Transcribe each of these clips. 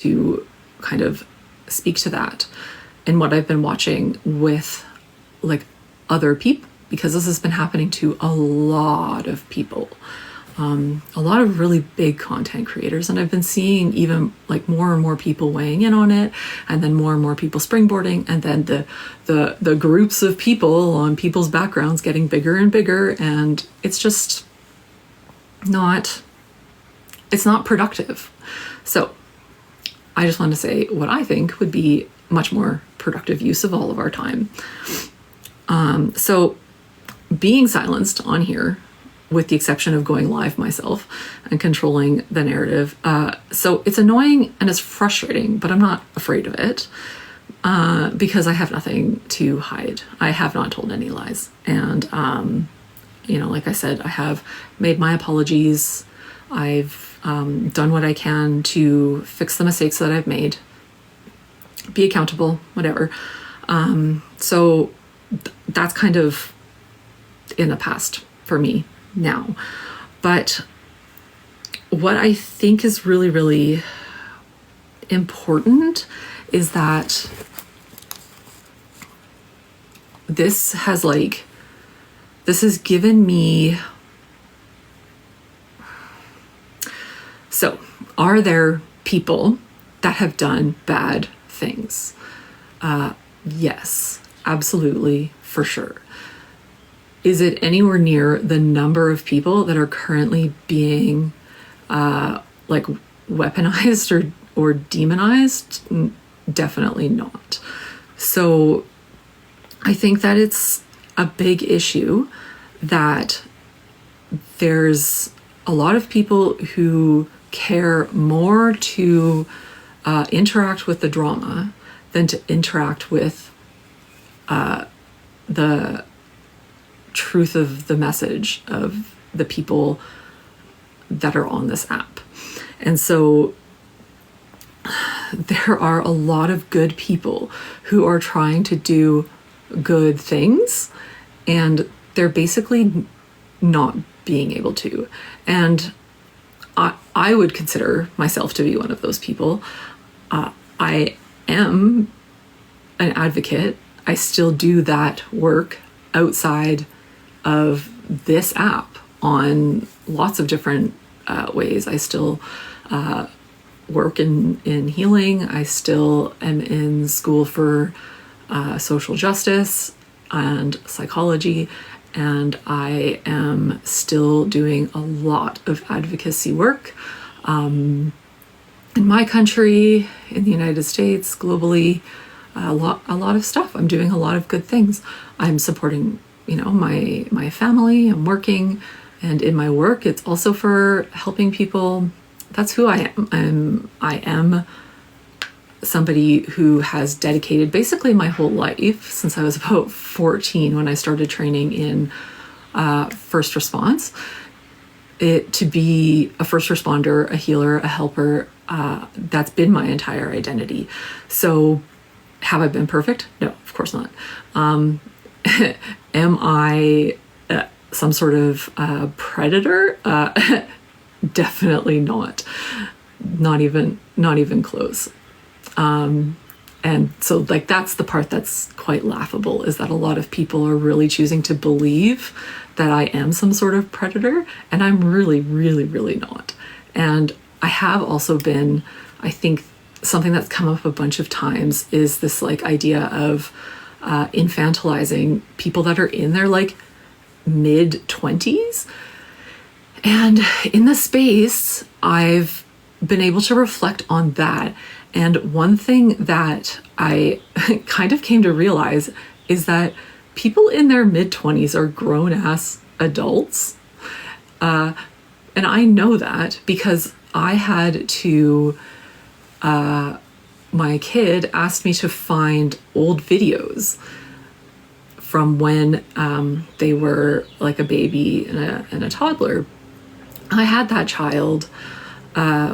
to kind of speak to that and what I've been watching with like other people, because this has been happening to a lot of people, a lot of really big content creators. And I've been seeing even like more and more people weighing in on it, and then more and more people springboarding, and then the groups of people on people's backgrounds getting bigger and bigger. And it's just it's not productive. So I just want to say what I think would be much more productive use of all of our time. So being silenced on here, with the exception of going live myself and controlling the narrative. So it's annoying and it's frustrating, but I'm not afraid of it because I have nothing to hide. I have not told any lies. And, like I said, I have made my apologies. I've done what I can to fix the mistakes that I've made, be accountable, whatever. So that's kind of in the past for me now. But what I think is really, really important is that this has given me. So, are there people that have done bad things? Yes, absolutely, for sure. Is it anywhere near the number of people that are currently being weaponized or demonized? Definitely not. So I think that it's a big issue that there's a lot of people who care more to interact with the drama than to interact with the truth of the message of the people that are on this app. And so there are a lot of good people who are trying to do good things, and they're basically not being able to. And I would consider myself to be one of those people. I am an advocate. I still do that work outside of this app on lots of different ways. I still work in healing. I still am in school for social justice and psychology, and I am still doing a lot of advocacy work in my country, in the United States, globally. A lot of stuff. I'm doing a lot of good things. I'm supporting my family. I'm working, and in my work it's also for helping people. That's who I am. I am somebody who has dedicated basically my whole life since I was about 14 when I started training in first response, to be a first responder, a healer, a helper. That's been my entire identity. So have I been perfect? No, of course not. Am I some sort of predator? Definitely not. Not even close. And so that's the part that's quite laughable, is that a lot of people are really choosing to believe that I am some sort of predator, and I'm really, really, really not. And I have also been, I think something that's come up a bunch of times is this idea of infantilizing people that are in their mid-20s. And in the space, I've been able to reflect on that. And one thing that I kind of came to realize is that people in their mid-20s are grown-ass adults. And I know that because I had to, my kid asked me to find old videos from when they were like a baby and a toddler. I had that child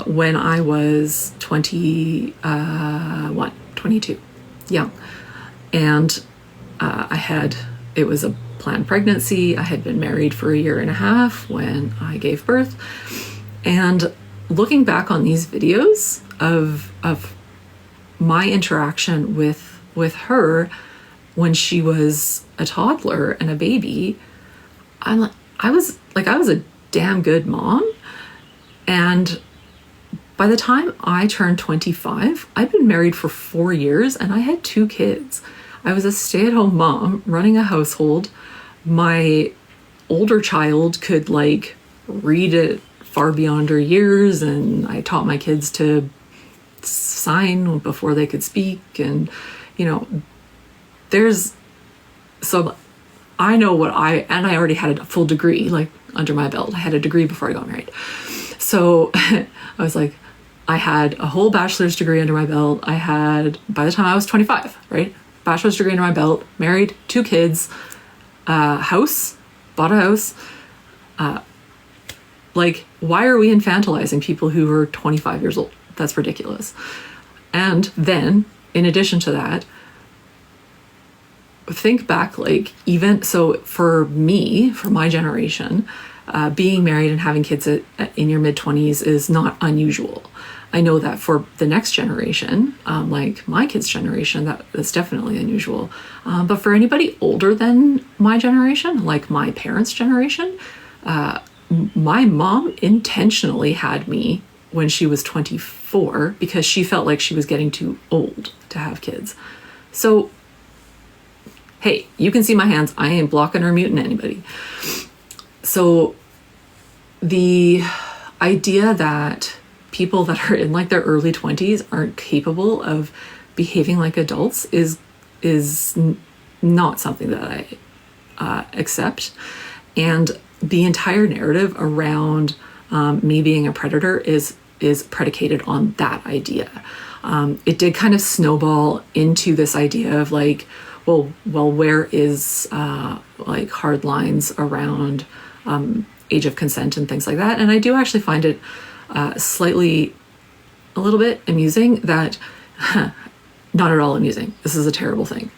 when I was 22, young. And it was a planned pregnancy. I had been married for 1.5 years when I gave birth. And looking back on these videos of my interaction with her when she was a toddler and a baby, I was a damn good mom. And by the time I turned 25, I'd been married for 4 years and I had 2 kids. I was a stay-at-home mom running a household. My older child could like read it far beyond her years, and I taught my kids to sign before they could speak. And so I know and I already had a full degree like under my belt. I had a degree before I got married. So I was like, I had a whole bachelor's degree under my belt. I had, by the time I was 25, right? Bachelor's degree under my belt, married, 2 kids, house, bought a house. Like, why are we infantilizing people who are 25 years old? That's ridiculous. And then, in addition to that, think back, like, even so for me, for my generation, being married and having kids in your mid-20s is not unusual. I know that for the next generation, like my kids' generation, that is definitely unusual. But for anybody older than my generation, like my parents' generation, my mom intentionally had me when she was 24 because she felt like she was getting too old to have kids. So, hey, you can see my hands. I ain't blocking or muting anybody. So the idea that people that are in like their early 20s aren't capable of behaving like adults is not something that I accept. And the entire narrative around me being a predator is predicated on that idea. It did kind of snowball into this idea of like, well, where is like hard lines around age of consent and things like that. And I do actually find it a little bit amusing that, not at all amusing. This is a terrible thing.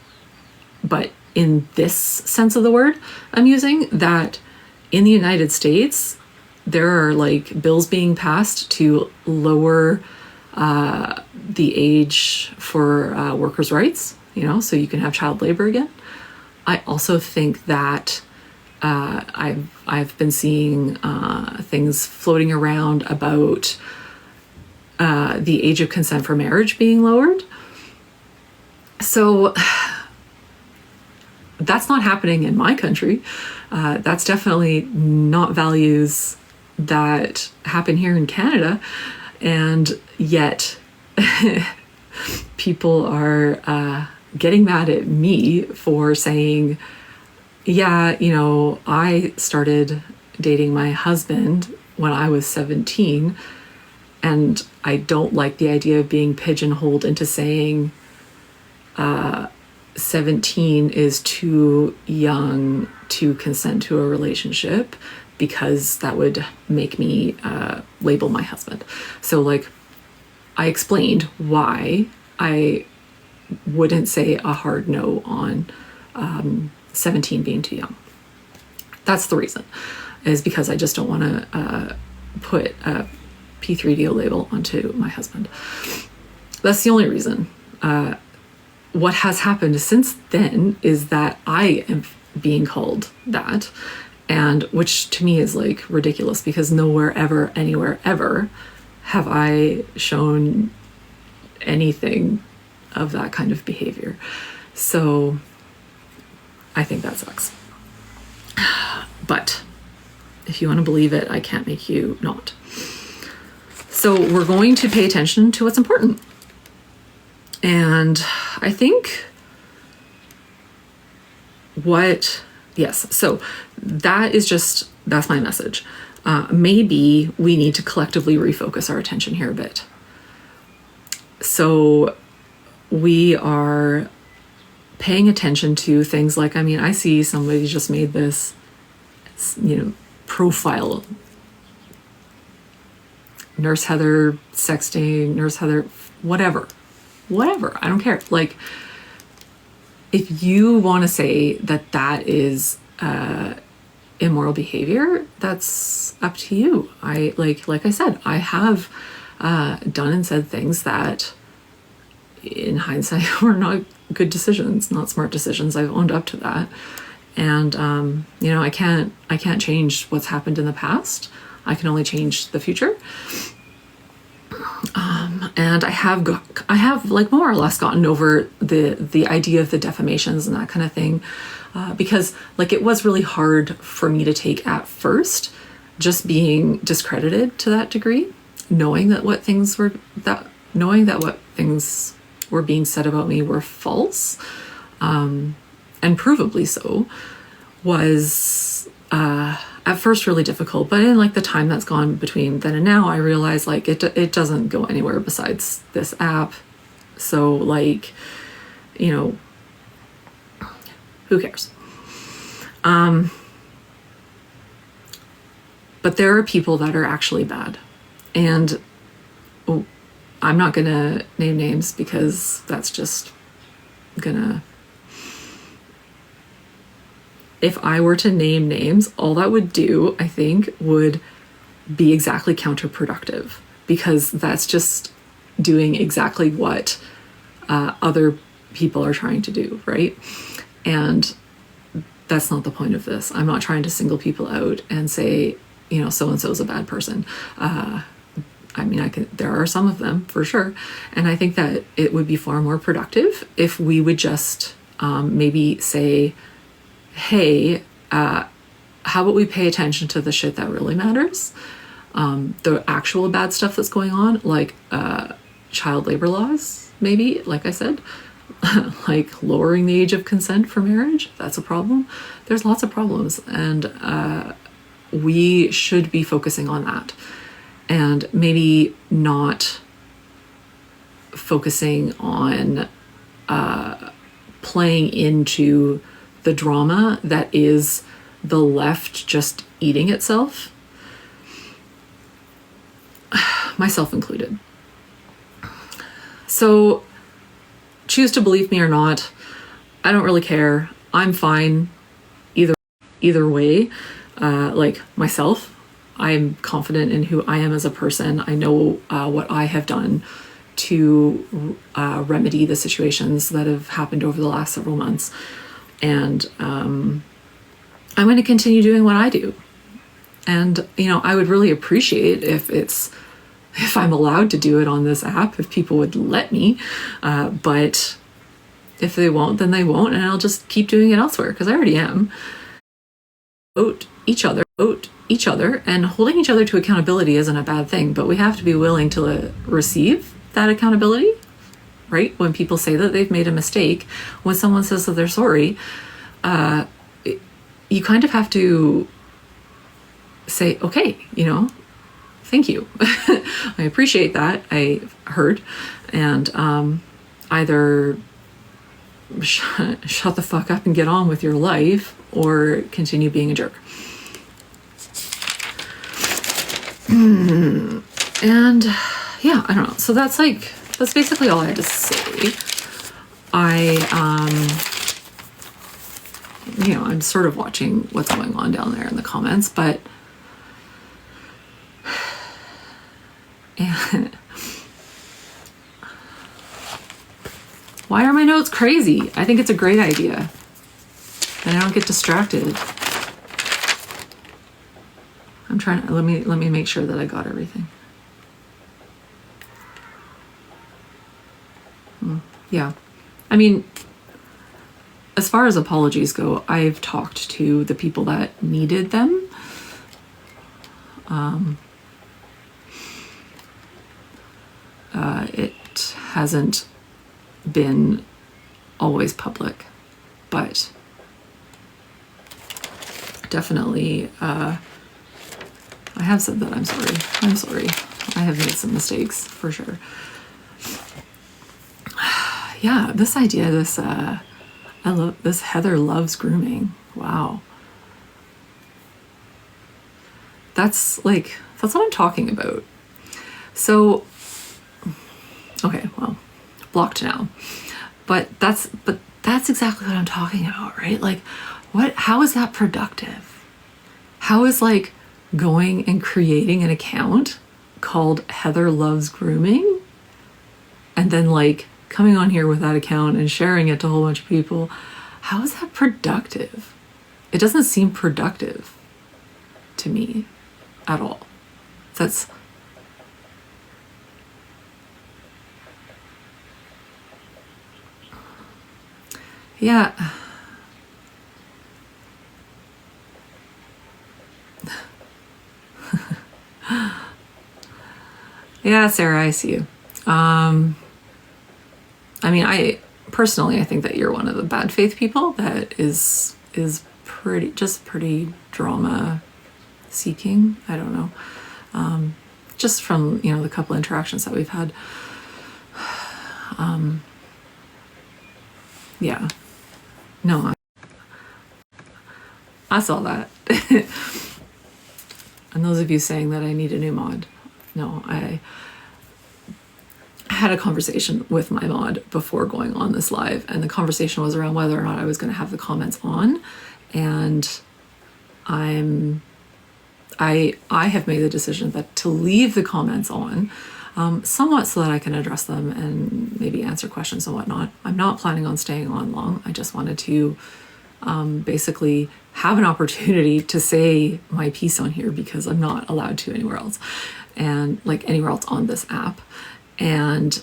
But in this sense of the word, amusing, that in the United States, there are like bills being passed to lower the age for workers' rights, so you can have child labor again. I also think that I've been seeing things floating around about the age of consent for marriage being lowered. So that's not happening in my country. That's definitely not values that happen here in Canada. And yet people are getting mad at me for saying, yeah, I started dating my husband when I was 17, and I don't like the idea of being pigeonholed into saying 17 is too young to consent to a relationship, because that would make me label my husband. So like, I explained why I wouldn't say a hard no on 17 being too young. That's the reason, is because I just don't want to put a P3DO label onto my husband. That's the only reason. What has happened since then is that I am being called that, and which to me is like ridiculous, because nowhere ever, anywhere ever have I shown anything of that kind of behavior. So I think that sucks. But if you want to believe it, I can't make you not. So we're going to pay attention to what's important. And I think so that's my message. Maybe we need to collectively refocus our attention here a bit. So we are paying attention to things like, I see somebody just made this, profile. Nurse Heather sexting, Nurse Heather, whatever, I don't care. Like, if you want to say that is immoral behavior, that's up to you. Like I said, I have done and said things that in hindsight were not good decisions, not smart decisions. I've owned up to that. And I can't change what's happened in the past. I can only change the future. And I have like more or less gotten over the idea of the defamations and that kind of thing, because like it was really hard for me to take at first, just being discredited to that degree, knowing that what things were being said about me were false, and provably so, was at first really difficult. But in like the time that's gone between then and now, I realize like it doesn't go anywhere besides this app. So like, who cares? But there are people that are actually bad, and I'm not gonna name names because that's just gonna. If I were to name names, all that would do, I think, would be exactly counterproductive, because that's just doing exactly what other people are trying to do, right? And that's not the point of this. I'm not trying to single people out and say, so-and-so is a bad person. There are some of them for sure. And I think that it would be far more productive if we would just maybe say, hey, how about we pay attention to the shit that really matters? The actual bad stuff that's going on, like child labor laws, maybe, like I said, like lowering the age of consent for marriage, that's a problem. There's lots of problems, and we should be focusing on that, and maybe not focusing on playing into the drama that is the left just eating itself, myself included. So choose to believe me or not, I don't really care. I'm fine either way. Like myself, I'm confident in who I am as a person. I know what I have done to remedy the situations that have happened over the last several months. And I'm going to continue doing what I do. And, I would really appreciate if I'm allowed to do it on this app, if people would let me. But if they won't, then they won't. And I'll just keep doing it elsewhere, because I already am. Vote each other, and holding each other to accountability isn't a bad thing, but we have to be willing to receive that accountability. Right? When people say that they've made a mistake, when someone says that they're sorry, you kind of have to say, okay, thank you. I appreciate that. I heard. And either shut the fuck up and get on with your life, or continue being a jerk. And yeah, I don't know. So that's basically all I had to say. I'm sort of watching what's going on down there in the comments, but why are my notes crazy? I think it's a great idea, and I don't get distracted. I'm trying to, let me make sure that I got everything. Yeah. I mean, as far as apologies go, I've talked to the people that needed them. It hasn't been always public, but definitely I have said that I'm sorry. I'm sorry. I have made some mistakes for sure. Yeah, this idea, I love this. Heather loves grooming. Wow. That's what I'm talking about. So, okay, well, blocked now. But that's exactly what I'm talking about, right? Like, how is that productive? How is like going and creating an account called Heather Loves Grooming and then like coming on here with that account and sharing it to a whole bunch of people, how is that productive? It doesn't seem productive to me at all. That's yeah. Yeah, Sarah, I see you. I mean, I personally, I think that you're one of the bad faith people that is pretty drama seeking. I don't know. Just from, you know, the couple interactions that we've had. Yeah. No, I saw that. And those of you saying that I need a new mod, no, I had a conversation with my mod before going on this live, and the conversation was around whether or not I was going to have the comments on, and I have made the decision that to leave the comments on, somewhat so that I can address them and maybe answer questions and whatnot. I'm not planning on staying on long. I just wanted to basically have an opportunity to say my piece on here because I'm not allowed to anywhere else, and like anywhere else on this app. And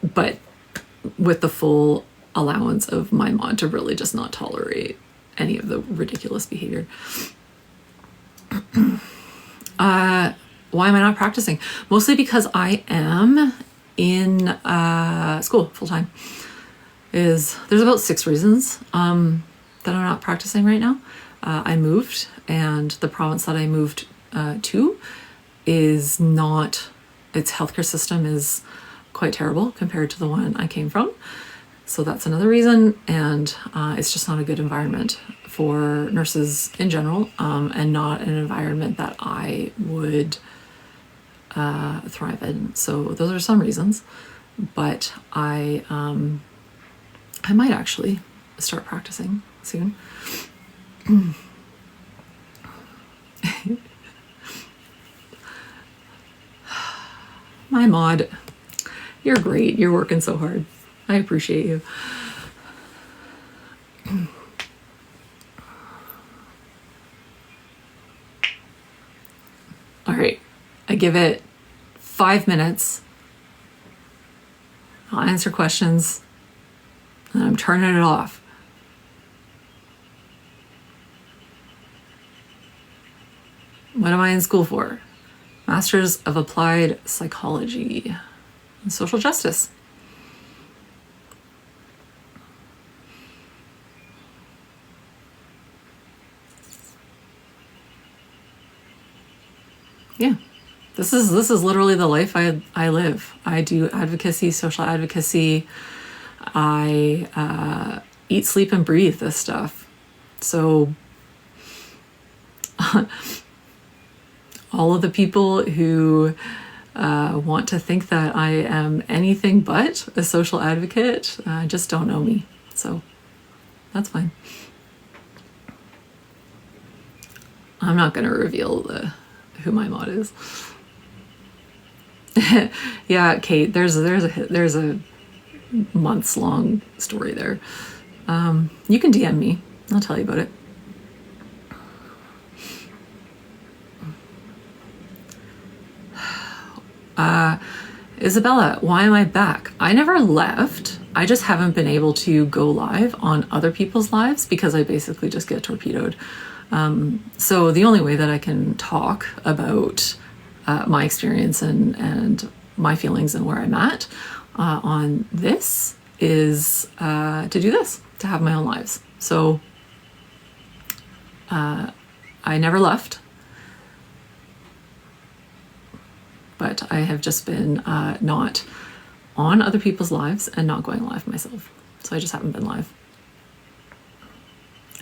but with the full allowance of my mod to really just not tolerate any of the ridiculous behavior. Why am I not practicing? Mostly because I am in school full-time. There's about 6 reasons that I'm not practicing right now. I moved, and the province that I moved to is not, its healthcare system is quite terrible compared to the one I came from. So that's another reason, and it's just not a good environment for nurses in general, and not an environment that I would thrive in. So those are some reasons, but I might actually start practicing soon. My mod, you're great. You're working so hard. I appreciate you. All right, I give it 5 minutes. I'll answer questions, and I'm turning it off. What am I in school for? Masters of Applied Psychology and Social Justice. Yeah, this is literally the life I live. I do advocacy, social advocacy. I eat, sleep, and breathe this stuff. So all of the people who want to think that I am anything but a social advocate just don't know me. So that's fine. I'm not going to reveal who my mod is. Yeah, Kate, there's a months long story there. You can DM me. I'll tell you about it. Isabella, why am I back? I never left. I just haven't been able to go live on other people's lives because I basically just get torpedoed. So the only way that I can talk about my experience and my feelings and where I'm at on this is to do this, to have my own lives. So I never left, but I have just been not on other people's lives and not going live myself. So I just haven't been live.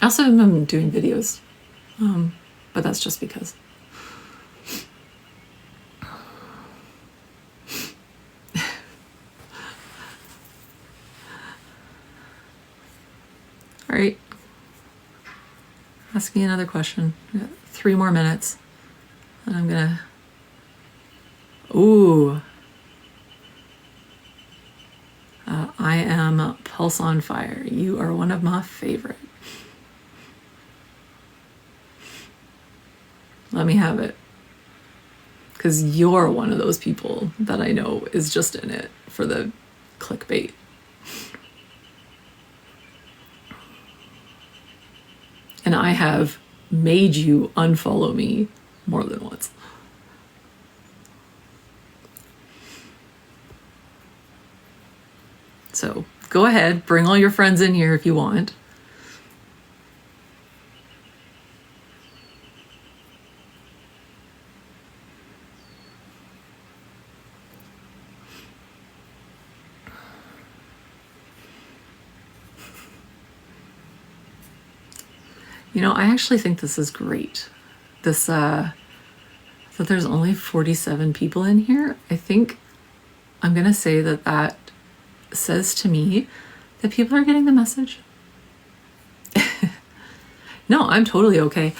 I also haven't been doing videos, but that's just because. All right. ask me another question. We got 3 more minutes. And I'm gonna... Ooh. I am Pulse on Fire. You are one of my favorite. Let me have it. Because you're one of those people that I know is just in it for the clickbait. And I have made you unfollow me more than once. So go ahead, bring all your friends in here if you want. You know, I actually think this is great. This, that there's only 47 people in here. I think I'm going to say that that says to me that people are getting the message. No, I'm totally okay.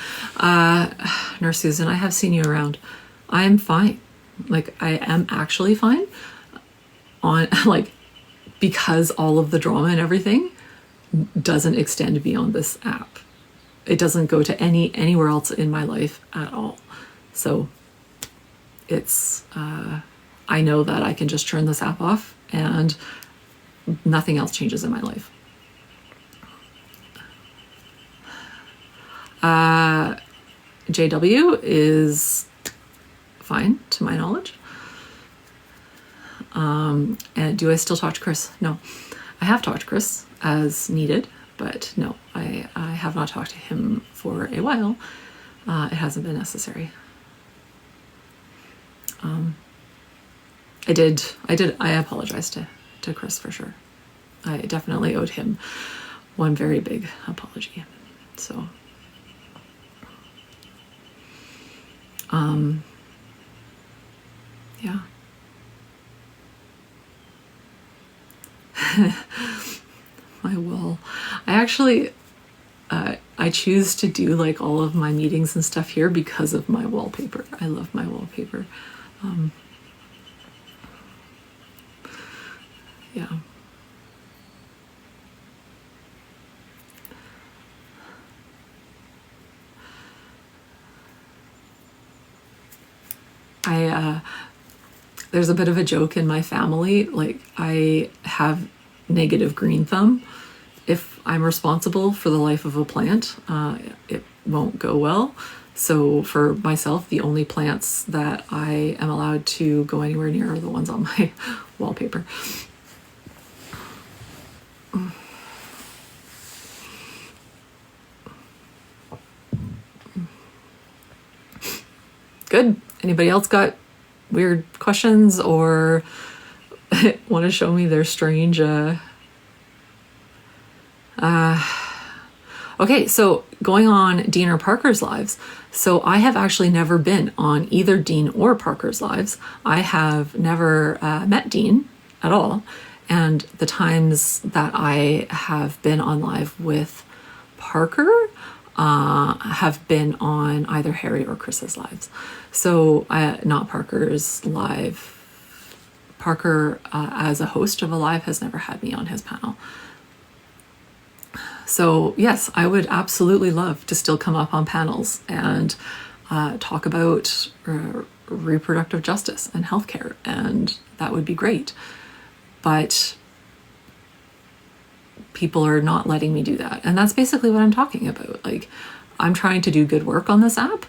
Nurse Susan, I have seen you around. I'm fine. Like, I am actually fine. On, like, because all of the drama and everything doesn't extend beyond this app. It doesn't go to anywhere else in my life at all. So it's, I know that I can just turn this app off and nothing else changes in my life. JW is fine to my knowledge. And do I still talk to Chris? No. I have talked to Chris as needed, but no, I have not talked to him for a while. It hasn't been necessary. I apologize to Chris for sure. I definitely owed him one very big apology. So, yeah. My wall. I actually, I choose to do like all of my meetings and stuff here because of my wallpaper. I love my wallpaper. Yeah. There's a bit of a joke in my family. Like, I have negative green thumb. If I'm responsible for the life of a plant, it won't go well. So for myself, the only plants that I am allowed to go anywhere near are the ones on my wallpaper. Good. Anybody else got weird questions or want to show me their strange okay, so going on Dean or Parker's lives. So I have actually never been on either Dean or Parker's lives. I have never met Dean at all. And the times that I have been on live with Parker have been on either Harry or Chris's lives. So not Parker's live. Parker, as a host of a live, has never had me on his panel. So yes, I would absolutely love to still come up on panels and talk about reproductive justice and healthcare, and that would be great. But people are not letting me do that. And that's basically what I'm talking about. Like, I'm trying to do good work on this app,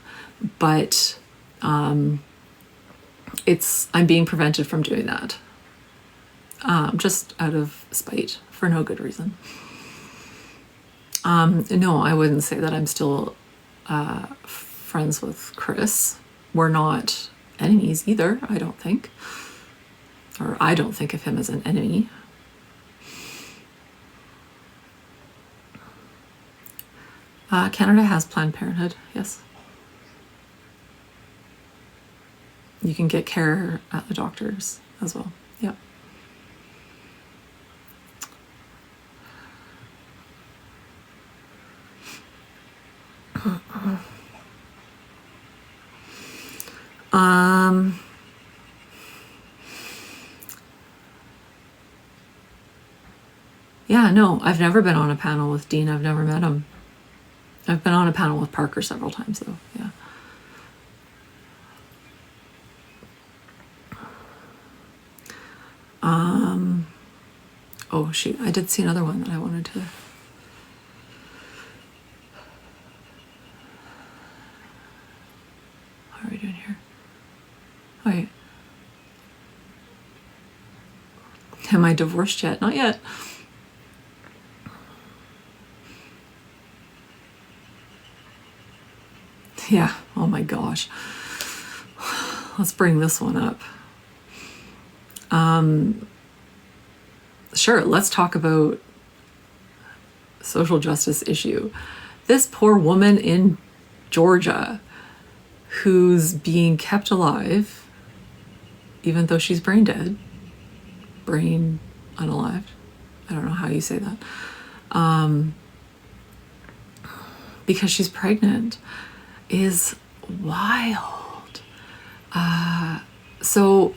but I'm being prevented from doing that. Just out of spite for no good reason. No, I wouldn't say that I'm still friends with Chris. We're not enemies either, I don't think. Or I don't think of him as an enemy. Canada has Planned Parenthood, yes. You can get care at the doctors as well, yep. Yeah, no, I've never been on a panel with Dean. I've never met him. I've been on a panel with Parker several times, though. Yeah. Oh, shoot. I did see another one that I wanted to... How are we doing here? Oh, wait. Am I divorced yet? Not yet. Yeah. Oh my gosh. Let's bring this one up. Sure, let's talk about social justice issue. This poor woman in Georgia who's being kept alive, even though she's brain dead, brain unalived. I don't know how you say that. Because she's pregnant is wild. So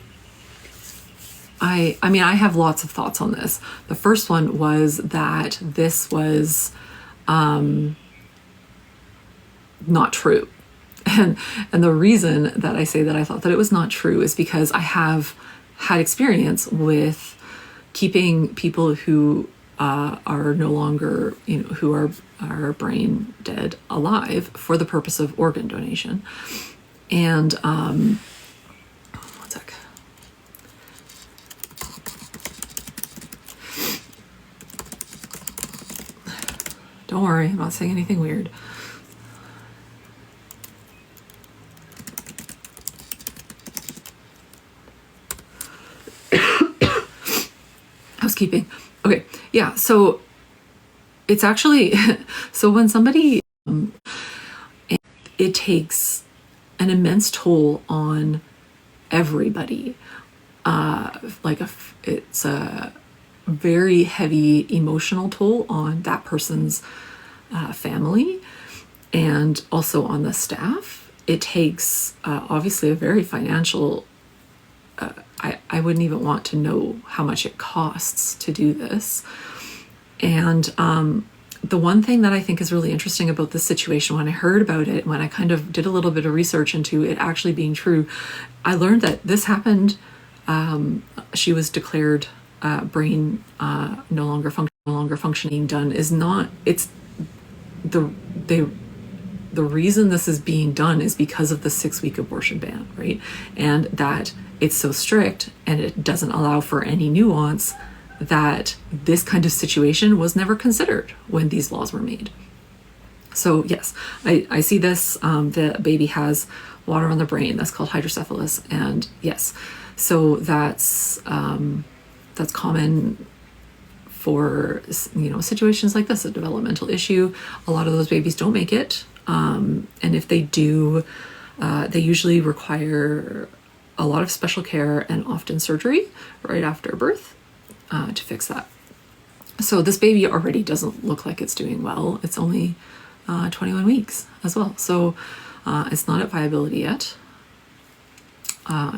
I mean, I have lots of thoughts on this. The first one was that this was not true. And the reason that I say that I thought that it was not true is because I have had experience with keeping people who are no longer, who are brain dead alive for the purpose of organ donation. And one sec. Don't worry, I'm not saying anything weird. Housekeeping. Okay, yeah, so it's actually, so when somebody, it takes an immense toll on everybody. It's a very heavy emotional toll on that person's family and also on the staff. It takes obviously a very financial, I wouldn't even want to know how much it costs to do this. And the one thing that I think is really interesting about this situation, when I heard about it, when I kind of did a little bit of research into it actually being true, I learned that this happened. She was declared brain no longer functioning. Done is not. It's the reason this is being done is because of the 6-week abortion ban, right? And that it's so strict and it doesn't allow for any nuance, that this kind of situation was never considered when these laws were made. So yes, I see this. The baby has water on the brain. That's called hydrocephalus. And yes, so that's common for, situations like this, a developmental issue. A lot of those babies don't make it. And if they do, they usually require a lot of special care and often surgery right after birth to fix that. So this baby already doesn't look like it's doing well. It's only 21 weeks as well. So it's not at viability yet.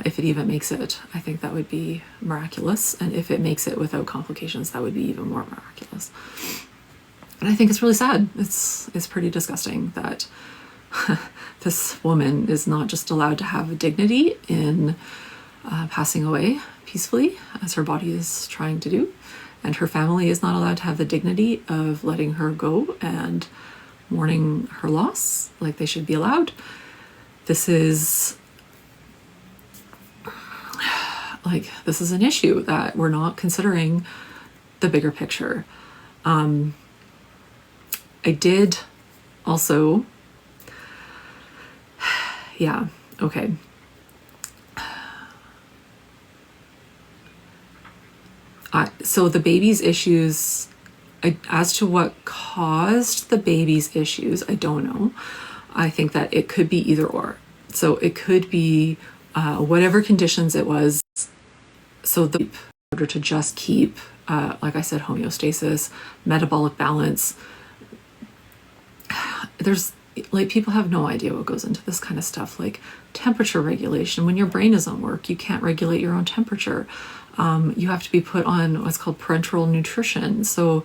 If it even makes it, I think that would be miraculous. And if it makes it without complications, that would be even more miraculous. And I think it's really sad. It's pretty disgusting that this woman is not just allowed to have dignity in passing away peacefully, as her body is trying to do, and her family is not allowed to have the dignity of letting her go and mourning her loss like they should be allowed. This is an issue that we're not considering the bigger picture. I did also, yeah, okay. So the baby's issues, as to what caused the baby's issues, I don't know. I think that it could be either or. So it could be whatever conditions it was. So in order to just keep, like I said, homeostasis, metabolic balance, there's like people have no idea what goes into this kind of stuff, like temperature regulation. When your brain doesn't work, you can't regulate your own temperature. You have to be put on what's called parenteral nutrition. So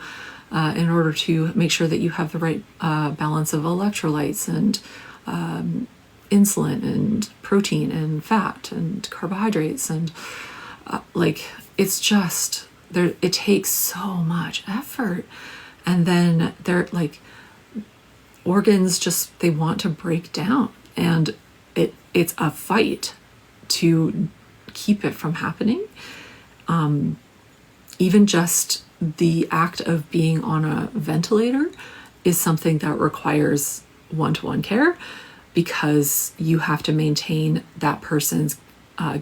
in order to make sure that you have the right balance of electrolytes and insulin and protein and fat and carbohydrates, and like it's just there, it takes so much effort. And then they're like, organs just, they want to break down, and it's a fight to keep it from happening. Even just the act of being on a ventilator is something that requires one-to-one care, because you have to maintain that person's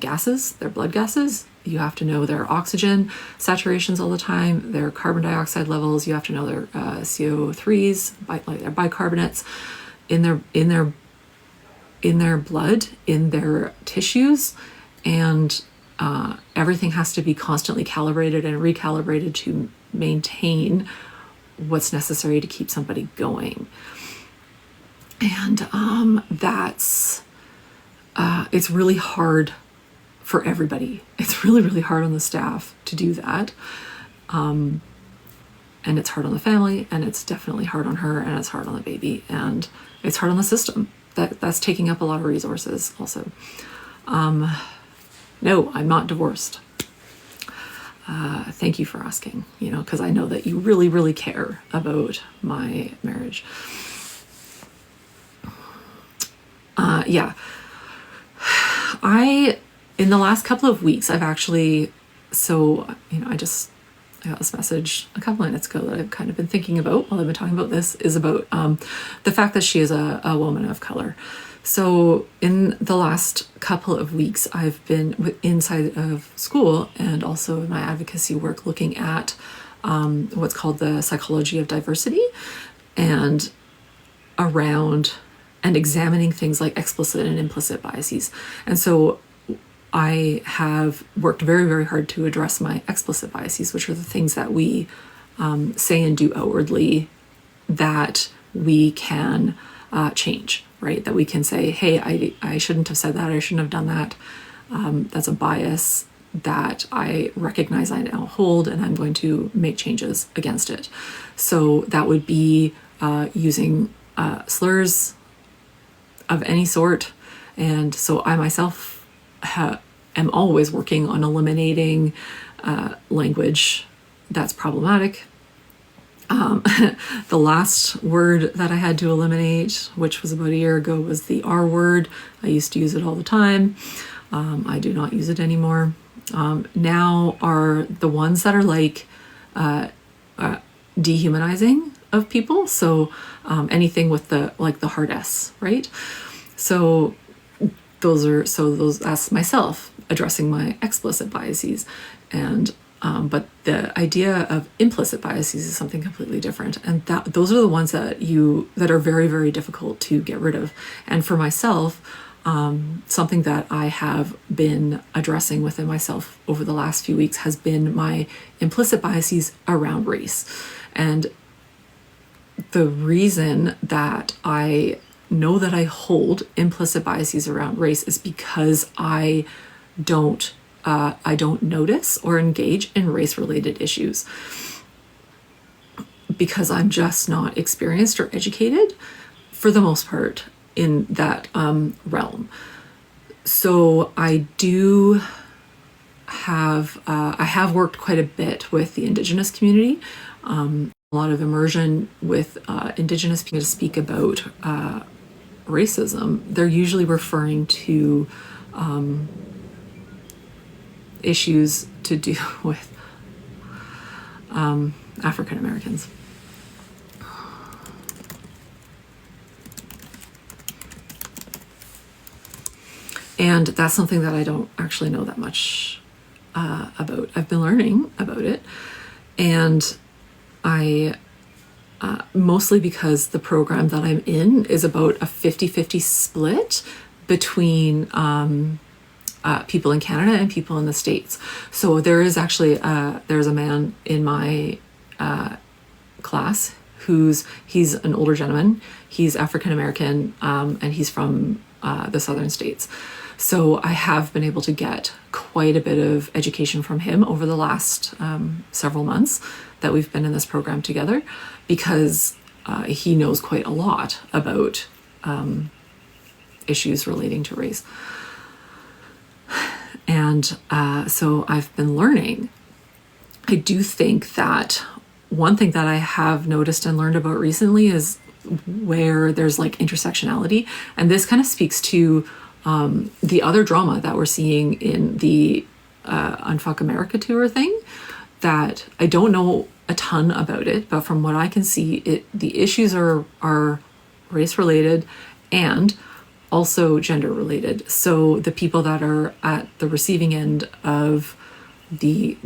gases, their blood gases. You have to know their oxygen saturations all the time, their carbon dioxide levels. You have to know their CO3s, like their bicarbonates in their blood, in their tissues, and everything has to be constantly calibrated and recalibrated to maintain what's necessary to keep somebody going. And it's really hard for everybody. It's really, really hard on the staff to do that. And it's hard on the family, and it's definitely hard on her, and it's hard on the baby, and it's hard on the system. That's taking up a lot of resources also. No, I'm not divorced. Thank you for asking, because I know that you really, really care about my marriage. Yeah. In the last couple of weeks, I've actually, I got this message a couple minutes ago that I've kind of been thinking about while I've been talking about this, is about the fact that she is a woman of color. So in the last couple of weeks, I've been inside of school and also in my advocacy work looking at what's called the psychology of diversity, and around and examining things like explicit and implicit biases. And so I have worked very, very hard to address my explicit biases, which are the things that we say and do outwardly that we can change, right? That we can say, hey, I shouldn't have said that, I shouldn't have done that. That's a bias that I recognize I now hold, and I'm going to make changes against it. So that would be using slurs of any sort. And so I myself am always working on eliminating language that's problematic. The last word that I had to eliminate, which was about a year ago, was the R word. I used to use it all the time. I do not use it anymore. Now are the ones that are like dehumanizing of people. So anything with the hard S, right? So that's myself addressing my explicit biases. And but the idea of implicit biases is something completely different, and those are the ones that are very, very difficult to get rid of. And for myself, something that I have been addressing within myself over the last few weeks has been my implicit biases around race. And the reason that I know that I hold implicit biases around race is because I don't notice or engage in race-related issues, because I'm just not experienced or educated, for the most part, in that realm. So I have worked quite a bit with the Indigenous community, a lot of immersion with Indigenous people to speak about racism. They're usually referring to issues to do with African Americans. And that's something that I don't actually know that much about. I've been learning about it, and I mostly because the program that I'm in is about a 50-50 split between people in Canada and people in the States. So there is actually there's a man in my class. he's an older gentleman. He's African American, and he's from the southern states. So I have been able to get quite a bit of education from him over the last several months that we've been in this program together, because he knows quite a lot about issues relating to race. And so I've been learning. I do think that one thing that I have noticed and learned about recently is where there's like intersectionality. And this kind of speaks to the other drama that we're seeing in the Unfuck America tour thing, that I don't know a ton about it, but from what I can see, the issues are race related and also gender related. So the people that are at the receiving end of the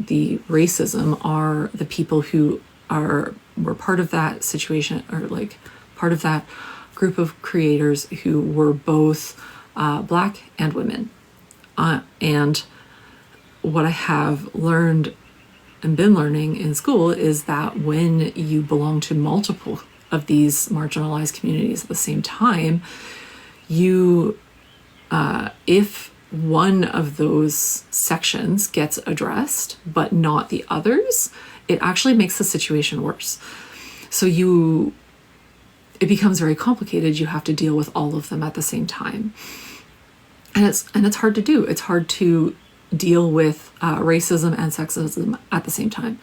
racism are the people who were part of that situation, or like part of that group of creators who were both Black and women. And what I have learned and been learning in school is that when you belong to multiple of these marginalized communities at the same time, you, if one of those sections gets addressed but not the others, it actually makes the situation worse. So it becomes very complicated. You have to deal with all of them at the same time, and it's hard to do. It's hard to deal with racism and sexism at the same time.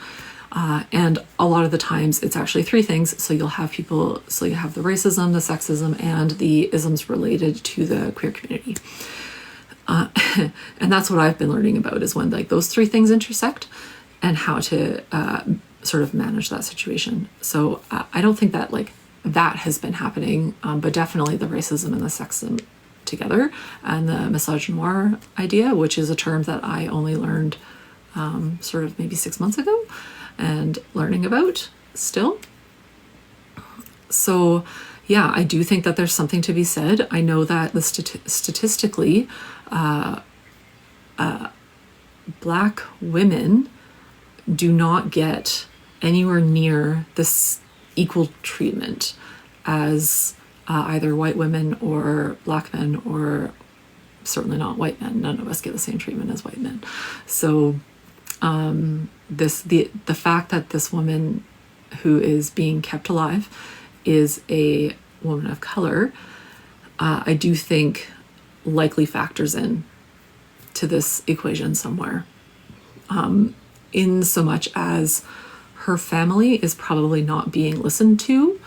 And a lot of the times it's actually three things. So you'll have people, so you have the racism, the sexism, and the isms related to the queer community. And that's what I've been learning about, is when like those three things intersect and how to sort of manage that situation. So I don't think that like that has been happening, but definitely the racism and the sexism together, and the misogynoir idea, which is a term that I only learned sort of maybe 6 months ago and learning about still. So yeah, I do think that there's something to be said. I know that statistically, Black women do not get anywhere near this equal treatment as either white women or Black men, or certainly not white men. None of us get the same treatment as white men. So the fact that this woman who is being kept alive is a woman of color, I do think likely factors in to this equation somewhere, in so much as her family is probably not being listened to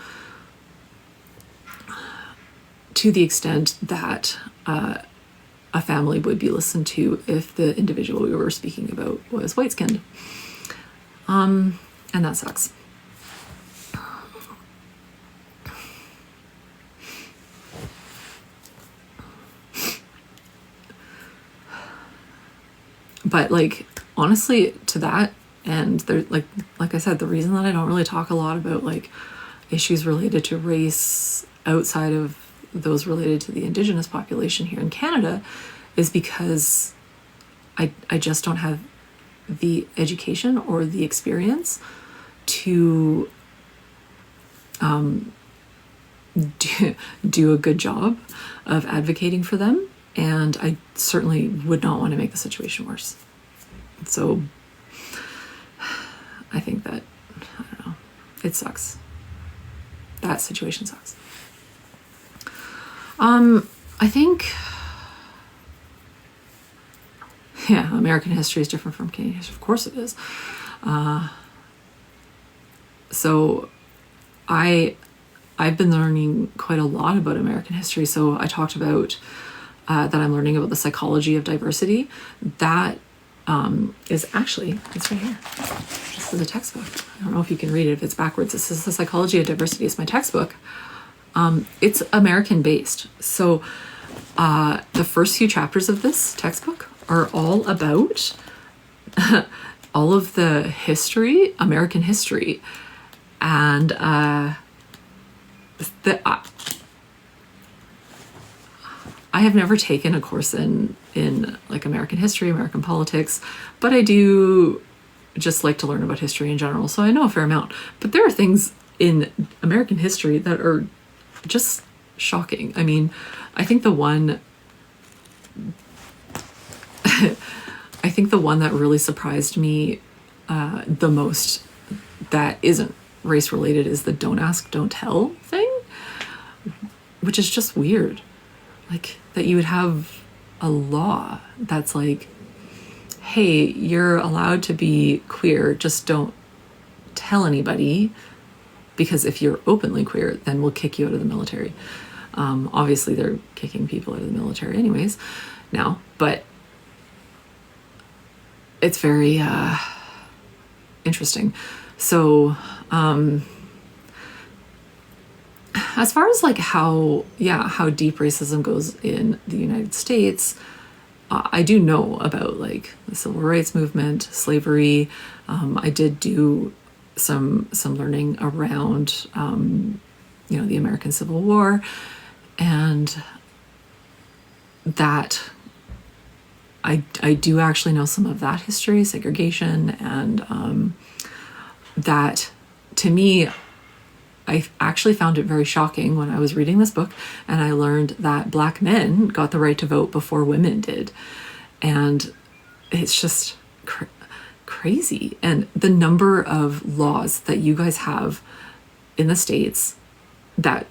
the extent that a family would be listened to if the individual we were speaking about was white-skinned. And that sucks. But like, honestly, to that, and there, like I said, the reason that I don't really talk a lot about like issues related to race outside of those related to the Indigenous population here in Canada is because I just don't have the education or the experience to do a good job of advocating for them, and I certainly would not want to make the situation worse. So I think that, I don't know, it sucks. That situation sucks. I think, yeah, American history is different from Canadian history. Of course it is. So I've been learning quite a lot about American history. So I talked about that I'm learning about the psychology of diversity. That is actually, it's right here. This is a textbook. I don't know if you can read it if it's backwards. This is the psychology of diversity. It's my textbook. It's American based. So the first few chapters of this textbook are all about all of the history, American history. And I have never taken a course in like American history, American politics, but I do just like to learn about history in general. So I know a fair amount, but there are things in American history that are just shocking. I mean, I think the one that really surprised me the most that isn't race related is the don't ask, don't tell thing, which is just weird. Like, that you would have a law that's like, hey, you're allowed to be queer, just don't tell anybody, because if you're openly queer, then we'll kick you out of the military. Obviously, they're kicking people out of the military anyways now, but it's very interesting. So as far as like how deep racism goes in the United States, I do know about like the civil rights movement, slavery. I did do some learning around the American Civil War, and that I do actually know some of that history, segregation, and that, to me, I actually found it very shocking when I was reading this book and I learned that Black men got the right to vote before women did. And it's just crazy. And the number of laws that you guys have in the States that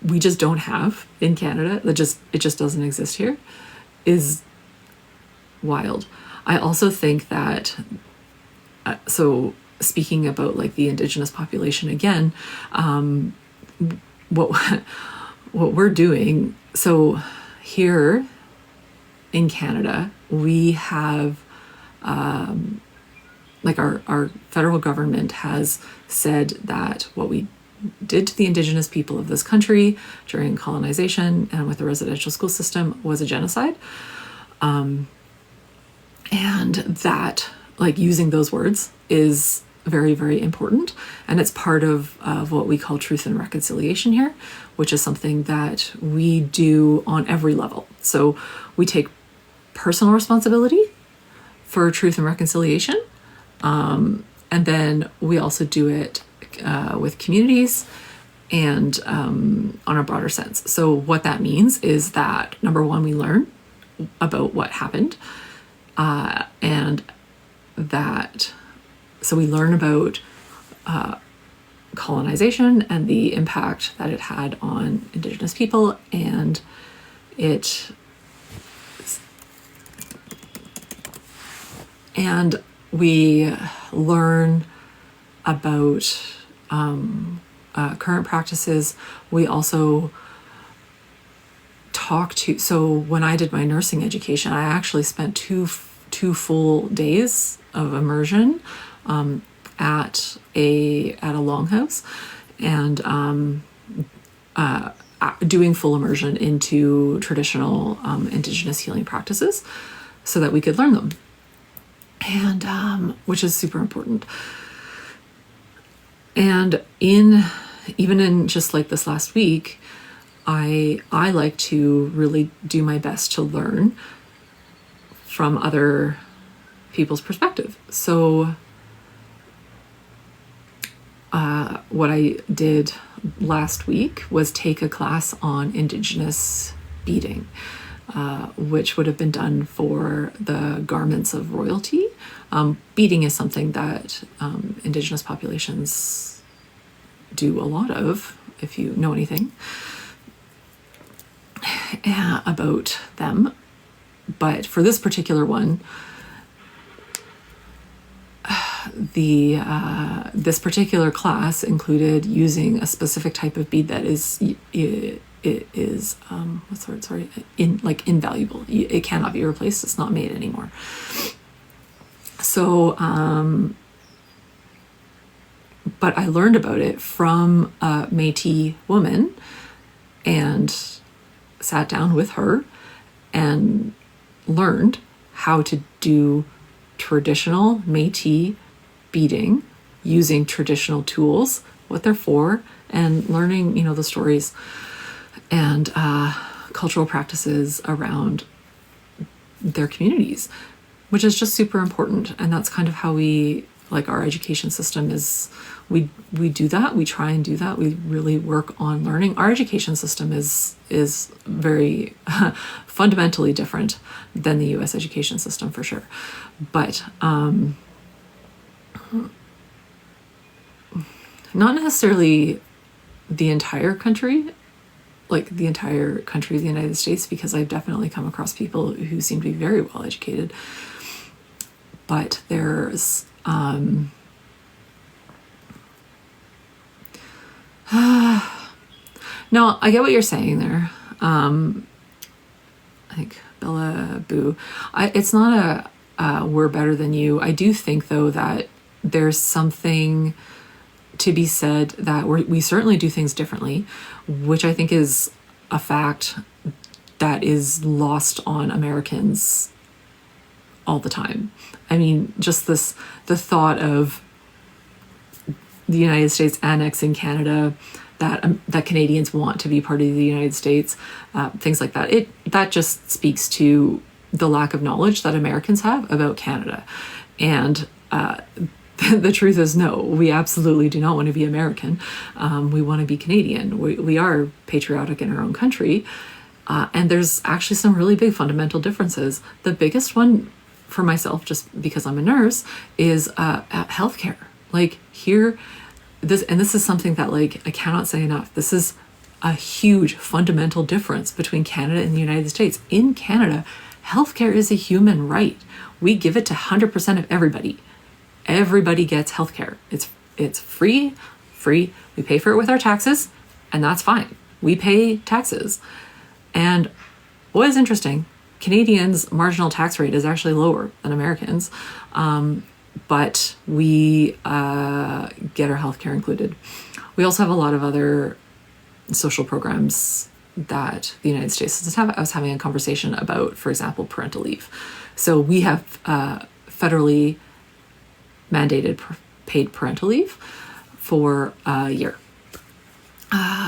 we just don't have in Canada, it just doesn't exist here, is wild. I also think that, so speaking about like the Indigenous population again, what we're doing, so here in Canada, we have like our federal government has said that what we did to the Indigenous people of this country during colonization and with the residential school system was a genocide. And that, like, using those words is very, very important. And it's part of what we call truth and reconciliation here, which is something that we do on every level. So we take personal responsibility for truth and reconciliation. And then we also do it with communities and on a broader sense. So what that means is that, number one, we learn about what happened. And that, so we learn about colonization and the impact that it had on Indigenous people, and we learn about current practices. We also so when I did my nursing education, I actually spent two full days of immersion at a longhouse, and doing full immersion into traditional Indigenous healing practices so that we could learn them, and which is super important. And even in just like this last week, I like to really do my best to learn from other people's perspective. So what I did last week was take a class on Indigenous beading, which would have been done for the garments of royalty. Beading is something that Indigenous populations do a lot of, if you know anything about them. But for this particular one, this particular class included using a specific type of bead that is what's the word? Sorry, invaluable. It cannot be replaced. It's not made anymore. So, but I learned about it from a Métis woman and sat down with her and learned how to do traditional Métis beading using traditional tools, what they're for, and learning, the stories and cultural practices around their communities, which is just super important. And that's kind of how we like our education system is, we do that, we try and do that, we really work on learning. Our education system is very fundamentally different than the US education system for sure. But not necessarily the entire country, like the entire country of the United States, because I've definitely come across people who seem to be very well educated. But there's no, I get what you're saying there. I think Bella Boo. It's not a we're better than you. I do think though that there's something to be said that we certainly do things differently, which I think is a fact that is lost on Americans all the time. I mean, just the thought of the United States annexing Canada, that Canadians want to be part of the United States, things like that. That just speaks to the lack of knowledge that Americans have about Canada. And the truth is, no, we absolutely do not want to be American. We want to be Canadian. We are patriotic in our own country. And there's actually some really big fundamental differences. The biggest one for myself, just because I'm a nurse, is healthcare. Like here, this is something that like I cannot say enough. This is a huge fundamental difference between Canada and the United States. In Canada, healthcare is a human right. We give it to 100% of everybody. Everybody gets healthcare. It's free. We pay for it with our taxes, and that's fine. We pay taxes. And what is interesting, Canadians' marginal tax rate is actually lower than Americans, but we get our healthcare included. We also have a lot of other social programs that the United States doesn't have. I was having a conversation about, for example, parental leave. So we have federally mandated paid parental leave for a year.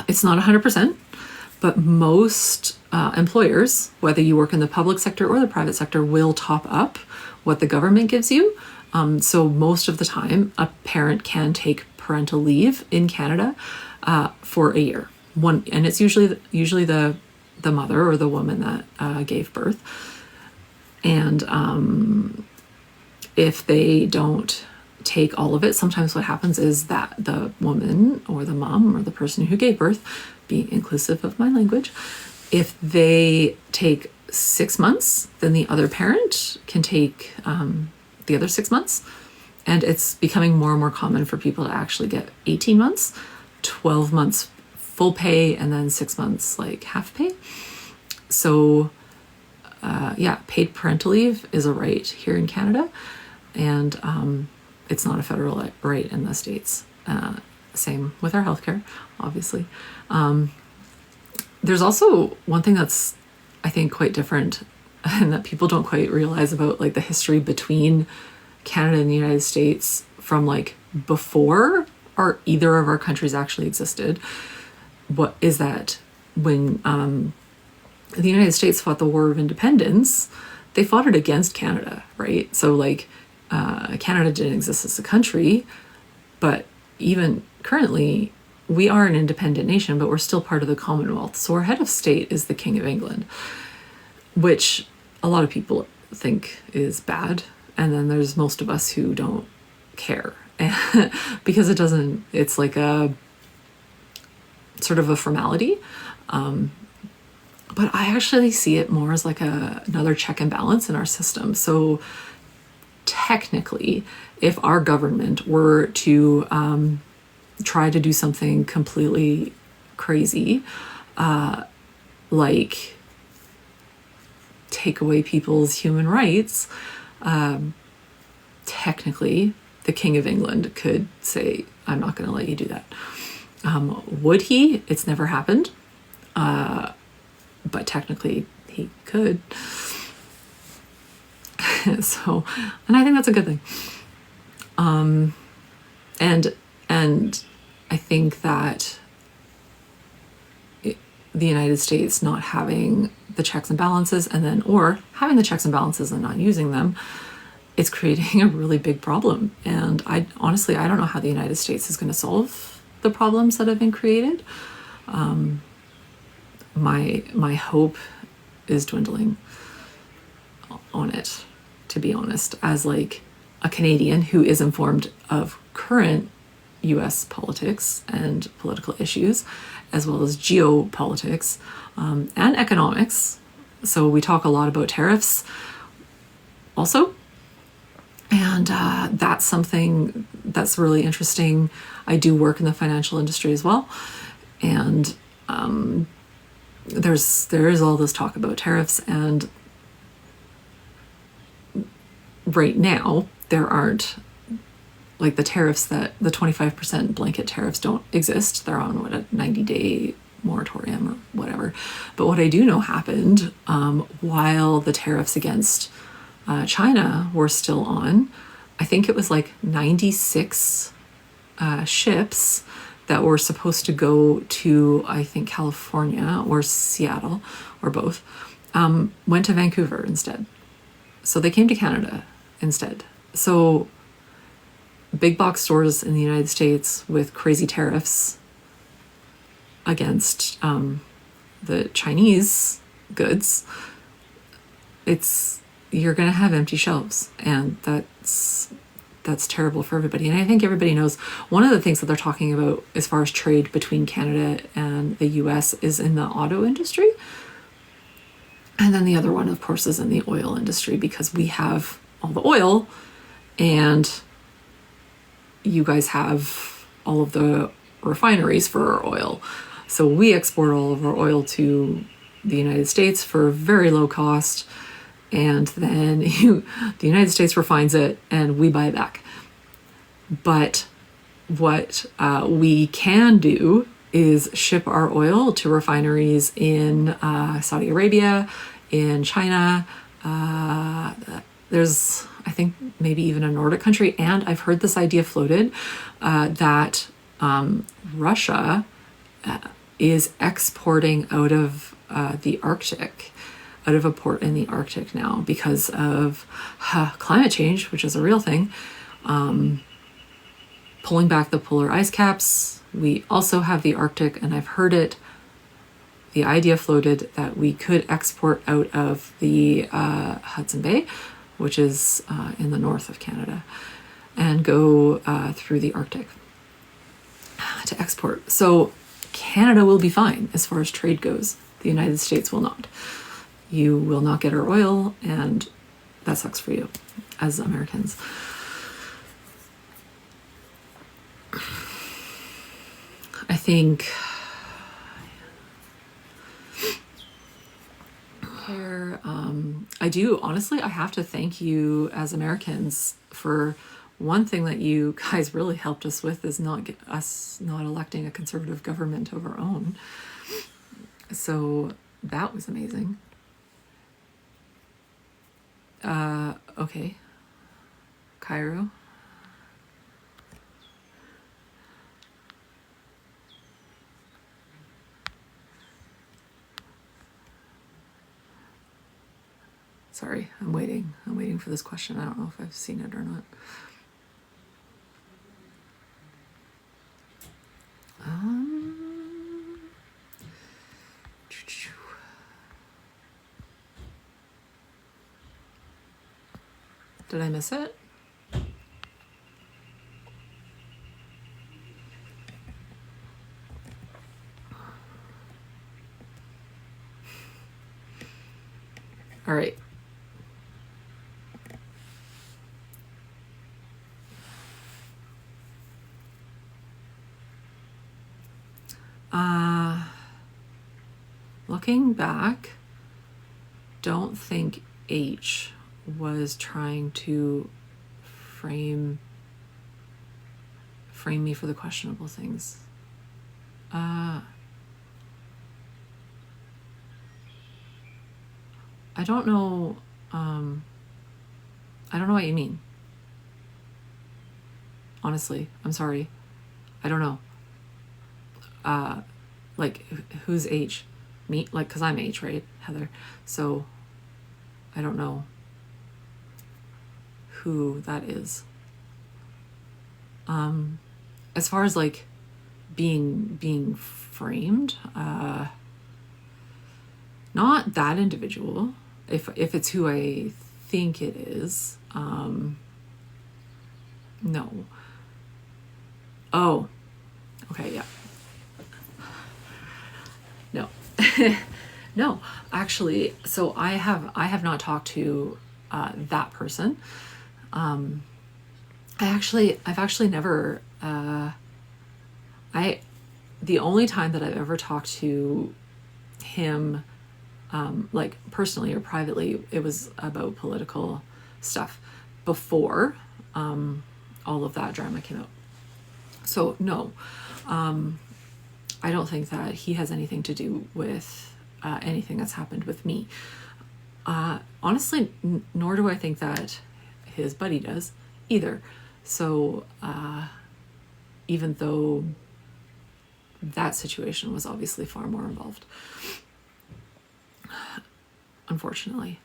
It's not 100%, but most employers, whether you work in the public sector or the private sector, will top up what the government gives you. So most of the time, a parent can take parental leave in Canada for a year. And it's usually the mother or the woman that gave birth. And if they don't take all of it, sometimes what happens is that the woman or the mom or the person who gave birth, being inclusive of my language, if they take 6 months, then the other parent can take the other 6 months. And it's becoming more and more common for people to actually get 18 months, 12 months full pay, and then 6 months like half pay. So paid parental leave is a right here in Canada, and it's not a federal right in the States. Same with our healthcare, obviously. There's also one thing that's, I think, quite different and that people don't quite realize about like the history between Canada and the United States from like before either of our countries actually existed. What is that when the United States fought the War of Independence, they fought it against Canada, right? So like Canada didn't exist as a country, but even currently we are an independent nation, but we're still part of the Commonwealth. So our head of state is the King of England, which a lot of people think is bad. And then there's most of us who don't care because it's like a sort of a formality. But I actually see it more as like another check and balance in our system. So technically, if our government were to try to do something completely crazy, like take away people's human rights, technically the King of England could say, I'm not going to let you do that. Would he? It's never happened. But technically he could. So, and I think that's a good thing. And I think that the United States not having the checks and balances or having the checks and balances and not using them it's creating a really big problem. And I honestly, I don't know how the United States is going to solve the problems that have been created. My hope is dwindling on it, to be honest, as like a Canadian who is informed of current US politics and political issues, as well as geopolitics and economics. So we talk a lot about tariffs also. And that's something that's really interesting. I do work in the financial industry as well. And there is all this talk about tariffs, and right now there aren't, like, the tariffs, that the 25% blanket tariffs don't exist. They're on a 90-day moratorium or whatever. But what I do know happened while the tariffs against China were still on, I think it was like 96 ships that were supposed to go to, I think, California or Seattle or both, went to Vancouver instead. So they came to Canada instead. So big box stores in the United States with crazy tariffs against the Chinese goods, you're going to have empty shelves, and that's terrible for everybody. And I think everybody knows one of the things that they're talking about as far as trade between Canada and the US is in the auto industry. And then the other one, of course, is in the oil industry, because we have all the oil and you guys have all of the refineries for our oil. So we export all of our oil to the United States for very low cost. And then the United States refines it and we buy it back. But what we can do is ship our oil to refineries in Saudi Arabia, in China. There's, I think, maybe even a Nordic country. And I've heard this idea floated that Russia is exporting out of the Arctic, out of a port in the Arctic now, because of climate change, which is a real thing, pulling back the polar ice caps. We also have the Arctic, and I've heard the idea floated that we could export out of the Hudson Bay, which is in the north of Canada, and go through the Arctic to export. So Canada will be fine as far as trade goes. The United States will not. You will not get our oil, and that sucks for you as Americans. I think here, I do, honestly, I have to thank you as Americans for one thing that you guys really helped us with, is not electing a conservative government of our own. So that was amazing. Okay. Cairo. Sorry, I'm waiting. I'm waiting for this question. I don't know if I've seen it or not. Did I miss it? All right. Looking back, don't think H was trying to frame me for the questionable things. I don't know. I don't know what you mean. Honestly, I'm sorry. I don't know. Like, who's H? Me? Like, because I'm H, right, Heather? So I don't know who that is. As far as like being framed, not that individual. If it's who I think it is, no. Oh, okay, yeah. No. No, actually, so I have not talked to that person. I've actually never the only time that I've ever talked to him, like personally or privately, it was about political stuff before all of that drama came out. So no, I don't think that he has anything to do with anything that's happened with me. Honestly, nor do I think that his buddy does either. So even though that situation was obviously far more involved, unfortunately.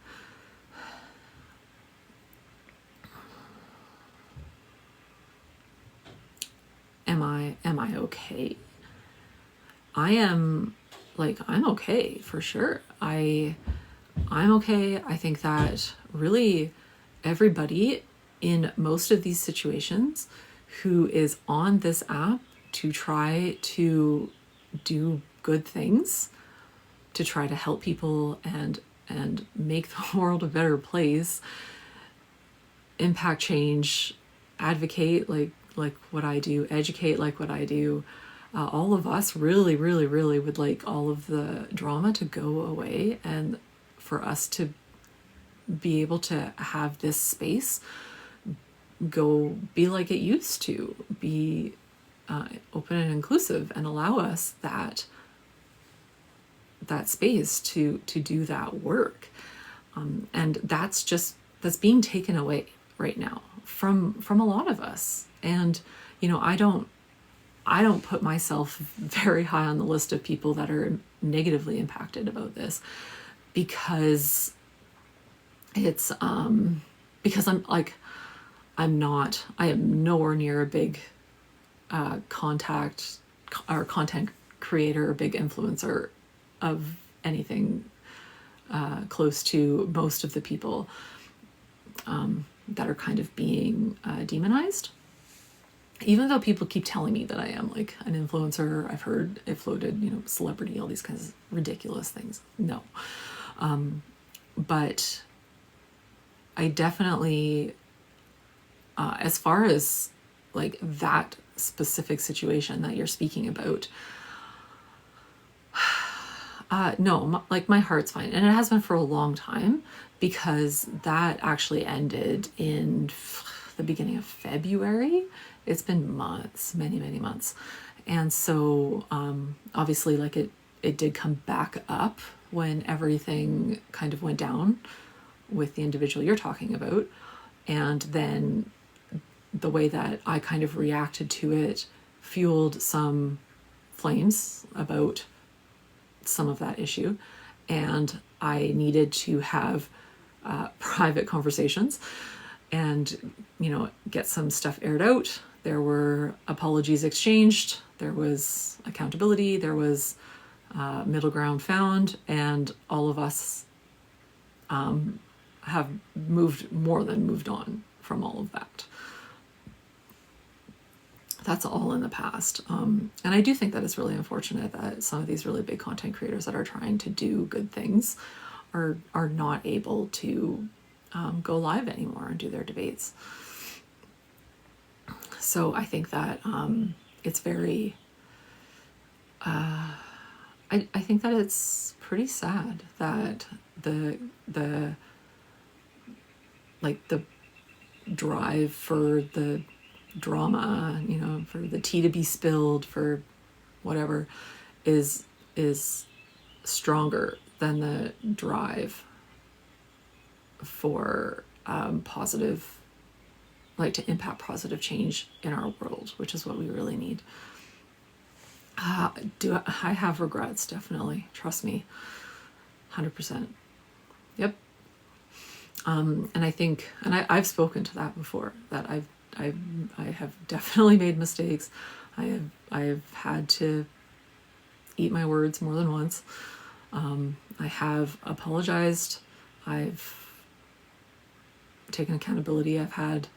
Am I okay? I am, like, I'm okay for sure. I'm okay. I think that really everybody in most of these situations who is on this app to try to do good things, to try to help people and make the world a better place, impact change, advocate like what I do, educate like what I do. All of us really, really, really would like all of the drama to go away and for us to be able to have this space go be like it used to be, open and inclusive, and allow us that space to do that work. And that's being taken away right now from a lot of us. And I don't put myself very high on the list of people that are negatively impacted about this, because it's because I am nowhere near a big content creator or big influencer of anything close to most of the people that are kind of being demonized. Even though people keep telling me that I am like an influencer, I've heard it floated, celebrity, all these kinds of ridiculous things. No. But I definitely, as far as like that specific situation that you're speaking about, no, like my heart's fine. And it has been for a long time, because that actually ended in the beginning of February. It's been months, many, many months. And so obviously like it did come back up when everything kind of went down with the individual you're talking about. And then the way that I kind of reacted to it fueled some flames about some of that issue. And I needed to have private conversations and, get some stuff aired out. There were apologies exchanged. There was accountability. There was middle ground found. And all of us have more than moved on from all of that. That's all in the past. And I do think that it's really unfortunate that some of these really big content creators that are trying to do good things are not able to go live anymore and do their debates. So I think that it's very, I think that it's pretty sad that the drive for the drama, for the tea to be spilled, for whatever, is stronger than the drive for positive, to impact positive change in our world, which is what we really need. I have regrets, definitely. Trust me. 100%. Yep. And I think, and I've spoken to that before, that I have definitely made mistakes. I've had to eat my words more than once. I have apologized. I've taken accountability. I've had,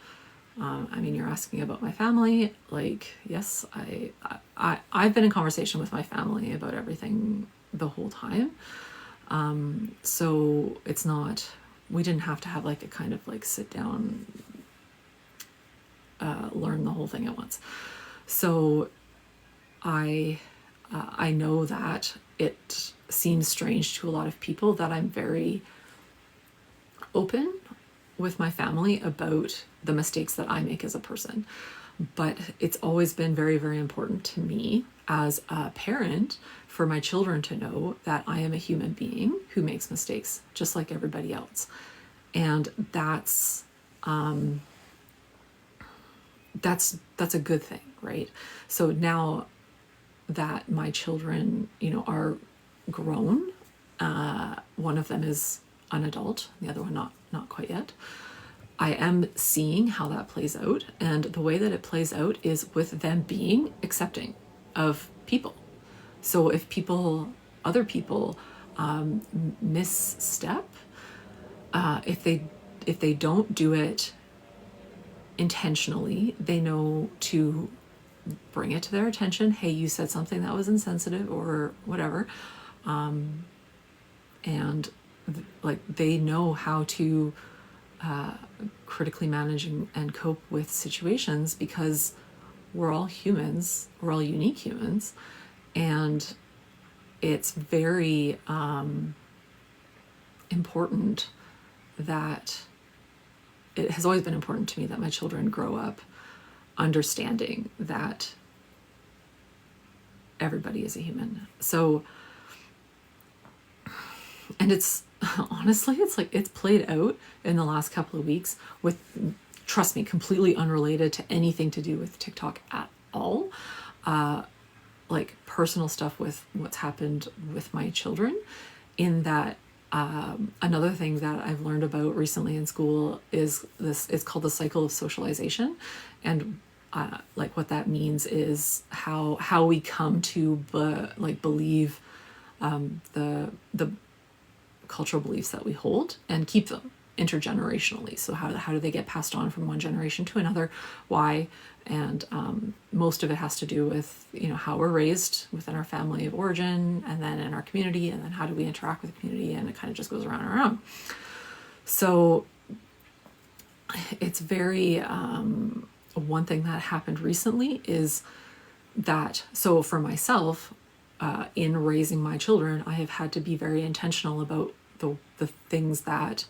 I mean, you're asking about my family. Like, yes, I've been in conversation with my family about everything the whole time. So it's not, we didn't have to have like a kind of like sit down, learn the whole thing at once. So I know that it seems strange to a lot of people that I'm very open with my family about the mistakes that I make as a person. But it's always been very, very important to me as a parent for my children to know that I am a human being who makes mistakes just like everybody else. And that's a good thing, right? So now that my children, are grown, one of them is an adult, the other one not quite yet. I am seeing how that plays out, and the way that it plays out is with them being accepting of people. So if other people misstep, if they don't do it intentionally, they know to bring it to their attention. Hey, you said something that was insensitive or whatever, and like they know how to critically manage and cope with situations, because we're all humans, we're all unique humans, and it's very important that it has always been important to me that my children grow up understanding that everybody is a human. So, and it's honestly, it's like it's played out in the last couple of weeks with, trust me, completely unrelated to anything to do with TikTok at all. Like personal stuff with what's happened with my children, in that another thing that I've learned about recently in school is this, it's called the cycle of socialization. And like what that means is how we come to believe the cultural beliefs that we hold and keep them intergenerationally. So how do they get passed on from one generation to another? Why? And most of it has to do with how we're raised within our family of origin, and then in our community, and then how do we interact with the community, and it kind of just goes around and around. So it's very one thing that happened recently is that, so for myself, in raising my children, I have had to be very intentional about the things that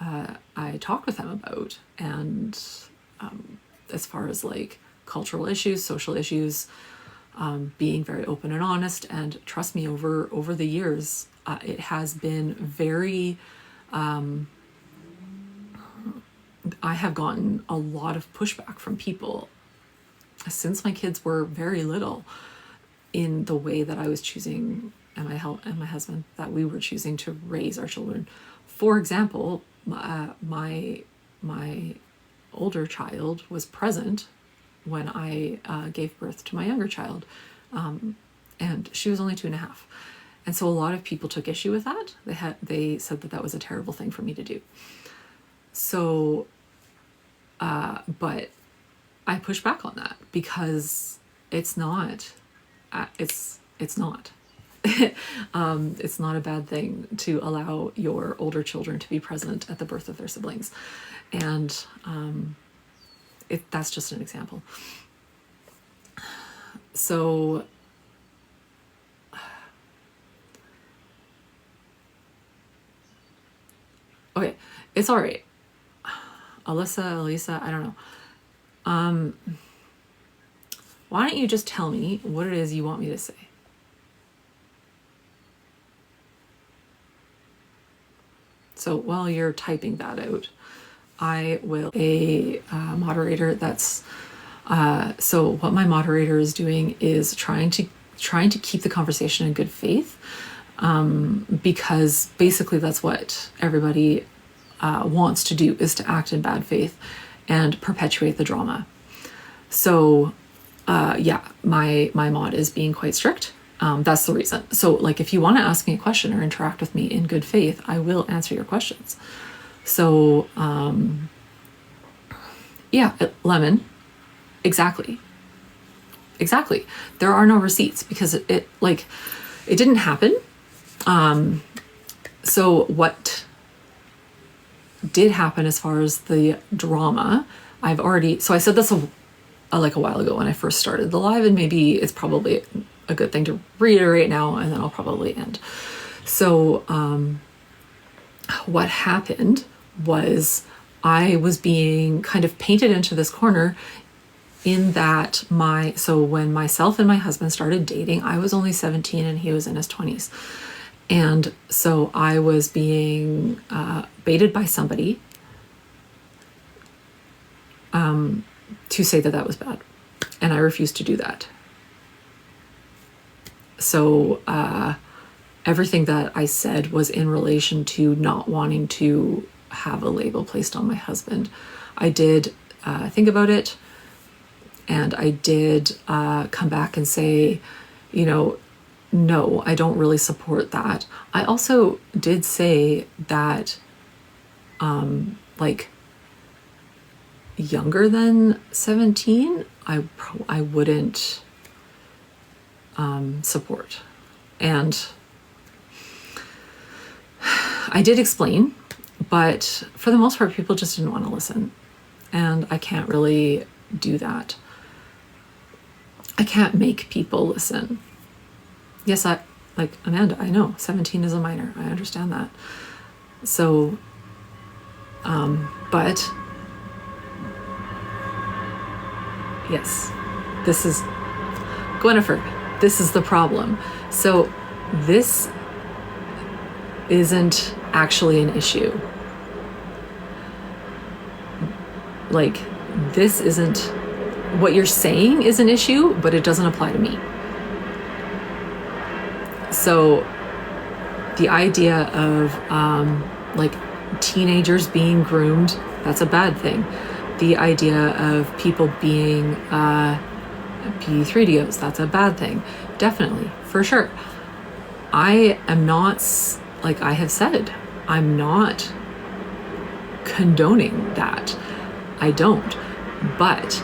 I talk with them about, and as far as like cultural issues, social issues, being very open and honest. And trust me, over the years, it has been very, I have gotten a lot of pushback from people since my kids were very little in the way that I was choosing, and my husband, that we were choosing to raise our children. For example, my older child was present when I gave birth to my younger child, and she was only 2.5. And so a lot of people took issue with that. They said that was a terrible thing for me to do. So, but I push back on that, because it's not. It's not. It's not a bad thing to allow your older children to be present at the birth of their siblings, and that's just an example. So okay, it's all right. Elisa, I don't know. Why don't you just tell me what it is you want me to say? So while you're typing that out, I will a moderator that's so what my moderator is doing is trying to keep the conversation in good faith, because basically that's what everybody wants to do is to act in bad faith and perpetuate the drama. So yeah, my mod is being quite strict. That's the reason. So like, if you want to ask me a question or interact with me in good faith, I will answer your questions. So yeah, Lemon, exactly. There are no receipts because it didn't happen. So what did happen as far as the drama, so I said this like a while ago when I first started the live, and maybe it's probably a good thing to reiterate now, and then I'll probably end. So what happened was I was being kind of painted into this corner in that so when myself and my husband started dating, I was only 17 and he was in his 20s. And so I was being baited by somebody to say that was bad. And I refused to do that. So everything that I said was in relation to not wanting to have a label placed on my husband. I did think about it, and I did come back and say, no, I don't really support that. I also did say that like younger than 17, I wouldn't support. And I did explain, but for the most part, people just didn't want to listen. And I can't really do that. I can't make people listen. Yes, Amanda, I know 17 is a minor. I understand that. So, but yes, this is Gwynnifer. This is the problem. So this isn't actually an issue. Like, this isn't, what you're saying is an issue, but it doesn't apply to me. So the idea of like teenagers being groomed, that's a bad thing. The idea of people being P3DOs, that's a bad thing. Definitely, for sure. I am not, like I have said, I'm not condoning that. I don't. But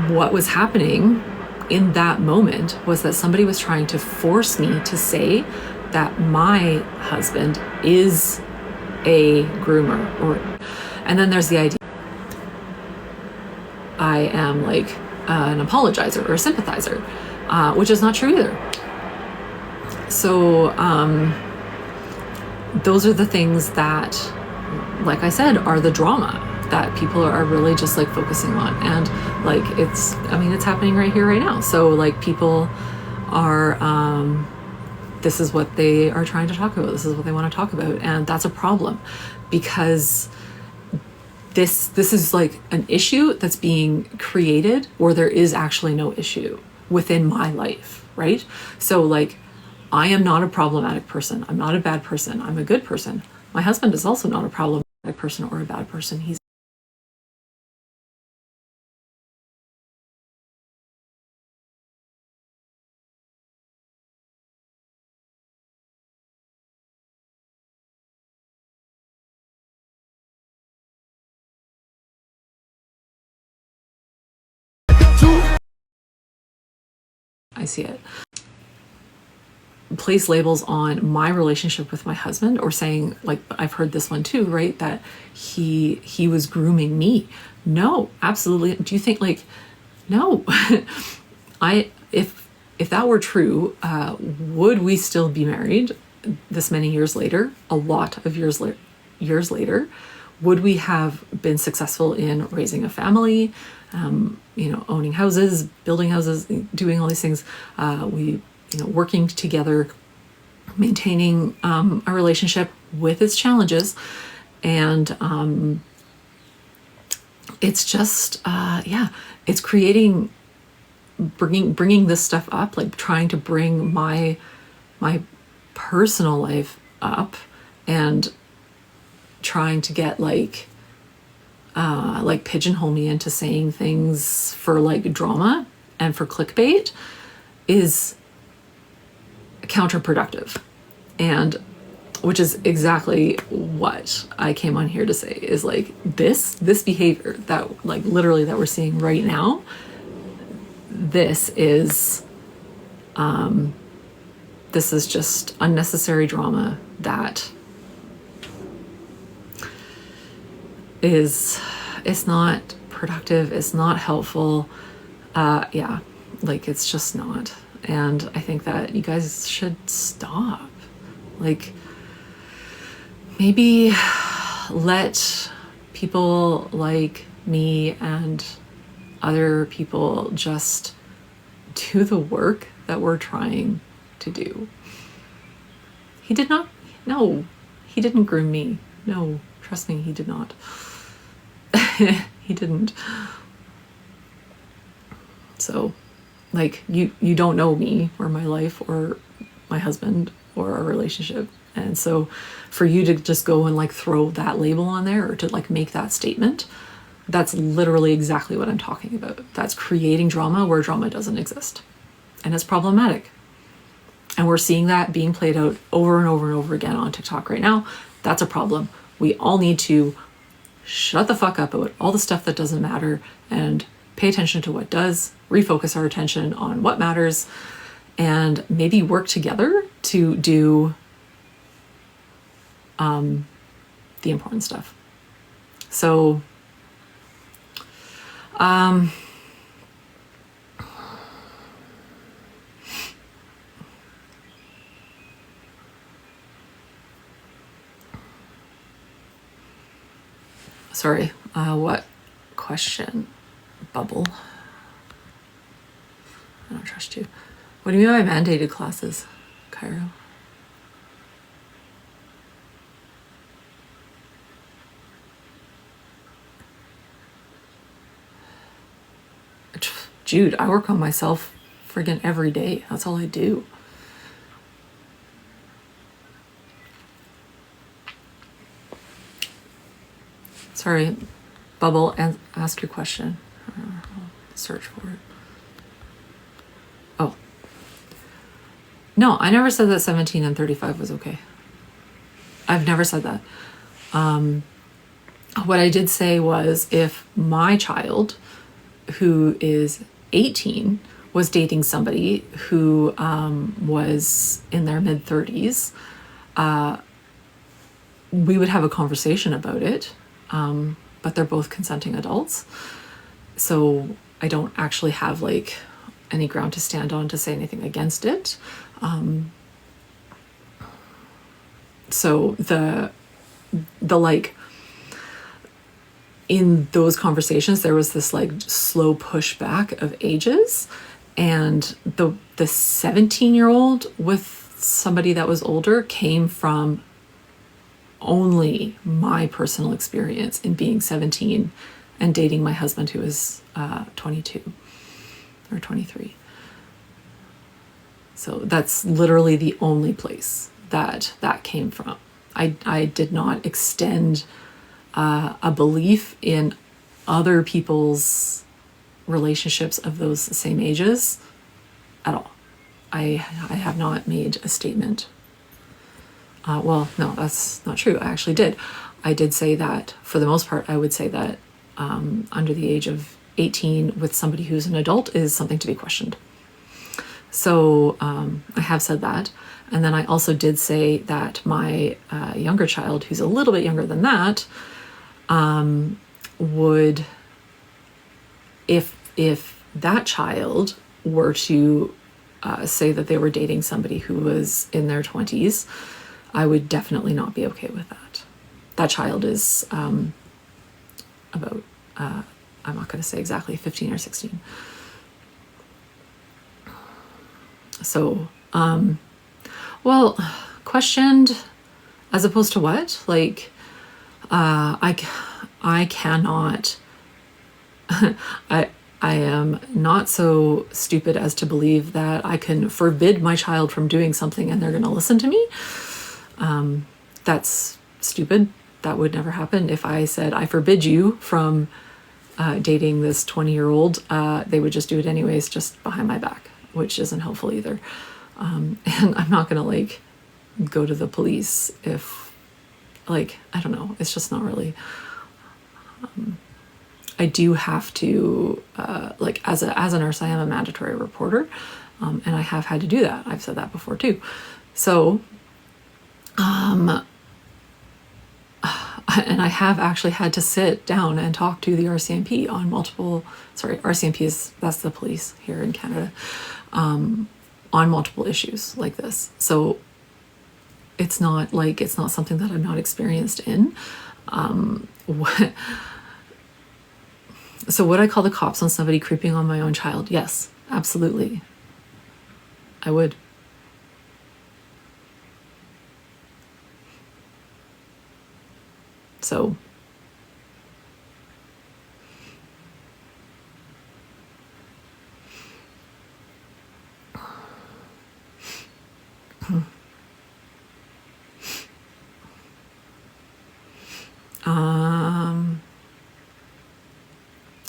what was happening in that moment was that somebody was trying to force me to say that my husband is a groomer, and then there's the idea I am like an apologizer or a sympathizer, which is not true either. So those are the things that, like I said, are the drama that people are really just like focusing on. And like, it's happening right here, right now. So like, people are, this is what they are trying to talk about. This is what they want to talk about. And that's a problem, because this is like an issue that's being created, or there is actually no issue within my life, right? So like, I am not a problematic person. I'm not a bad person. I'm a good person. My husband is also not a problematic person or a bad person. He's I see it. Place labels on my relationship with my husband, or saying, like, I've heard this one too, right? That he was grooming me. No, absolutely. Do you think, like, no, if that were true, would we still be married this many years later? A lot of years later, would we have been successful in raising a family, owning houses, building houses, doing all these things? Working together, maintaining a relationship with its challenges. And it's just, it's creating, bringing this stuff up, like trying to bring my personal life up, and trying to get like pigeonhole me into saying things for like drama and for clickbait is counterproductive. And which is exactly what I came on here to say, is like this behavior that like literally that we're seeing right now, this is just unnecessary drama that it's not productive, it's not helpful. Yeah, like it's just not. And I think that you guys should stop. Like, maybe let people like me and other people just do the work that we're trying to do. He did not, no, he didn't groom me. No, trust me, he did not. He didn't. So, like, you don't know me or my life or my husband or our relationship. And so for you to just go and like throw that label on there, or to like make that statement, that's literally exactly what I'm talking about. That's creating drama where drama doesn't exist. And it's problematic. And we're seeing that being played out over and over and over again on TikTok right now. That's a problem. We all need to shut the fuck up about all the stuff that doesn't matter and pay attention to what does, refocus our attention on what matters, and maybe work together to do the important stuff. So, sorry, what question? Bubble. I don't trust you. What do you mean by mandated classes, Cairo? Jude, I work on myself friggin' every day. That's all I do. Sorry, Bubble, and ask your question. I'll search for it. Oh. No, I never said that 17 and 35 was okay. I've never said that. What I did say was, if my child, who is 18, was dating somebody who was in their mid-30s, we would have a conversation about it, but they're both consenting adults. So I don't actually have like any ground to stand on to say anything against it. So the like, in those conversations, there was this like slow pushback of ages, and the 17-year-old with somebody that was older came from only my personal experience in being 17 and dating my husband, who was 22 or 23. So that's literally the only place that came from. I did not extend a belief in other people's relationships of those same ages at all. I have not made a statement. Well, no, that's not true. I actually did. I did say that, for the most part, I would say that under the age of 18 with somebody who's an adult is something to be questioned. So I have said that. And then I also did say that my younger child, who's a little bit younger than that, would, if that child were to say that they were dating somebody who was in their 20s, I would definitely not be okay with that. That child is about, I'm not going to say exactly, 15 or 16. So, well, questioned as opposed to what? Like, I cannot, I am not so stupid as to believe that I can forbid my child from doing something and they're going to listen to me. That's stupid. that would never happen. If I said, I forbid you from dating this 20-year-old, they would just do it anyways, just behind my back, which isn't helpful either. And I'm not going to like go to the police if, like, I don't know, it's just not really, I do have to, like, as a nurse, I am a mandatory reporter, and I have had to do that. I've said that before too. So, and I have actually had to sit down and talk to the RCMP on multiple, that's the police here in Canada, on multiple issues like this. So it's not something that I'm not experienced in. So would I call the cops on somebody creeping on my own child? Yes, absolutely. I would. So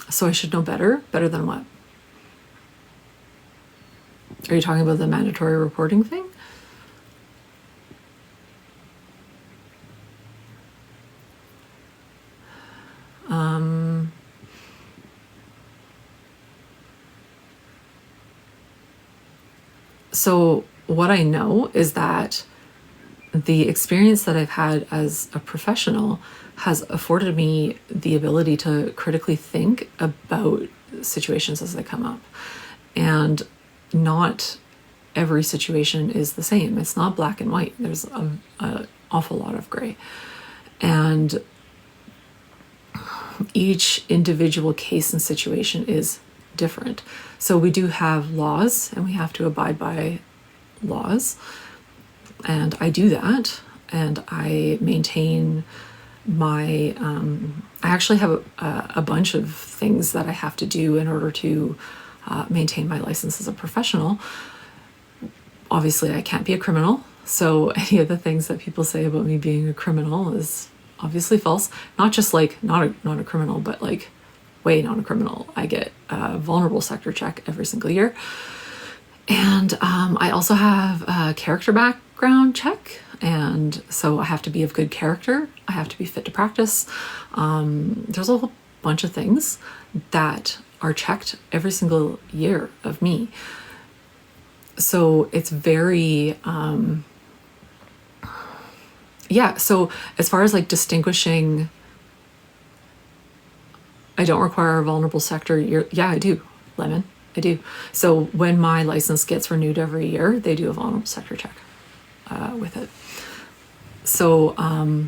so I should know better? Better than what? Are you talking about the mandatory reporting thing? So what I know is that the experience that I've had as a professional has afforded me the ability to critically think about situations as they come up. And not every situation is the same. It's not black and white. There's an awful lot of gray. And each individual case and situation is different. So we do have laws and we have to abide by laws. And I do that, and I maintain my, I actually have a bunch of things that I have to do in order to maintain my license as a professional. Obviously, I can't be a criminal, so any of the things that people say about me being a criminal is obviously false. Not just like not a criminal, but like way not a criminal. I get a vulnerable sector check every single year. And I also have a character background check. And so I have to be of good character. I have to be fit to practice. There's a whole bunch of things that are checked every single year of me. So it's very, so as far as like distinguishing, I don't require a vulnerable sector. I do, Lemon. I do. So when my license gets renewed every year, they do a vulnerable sector check with it. So I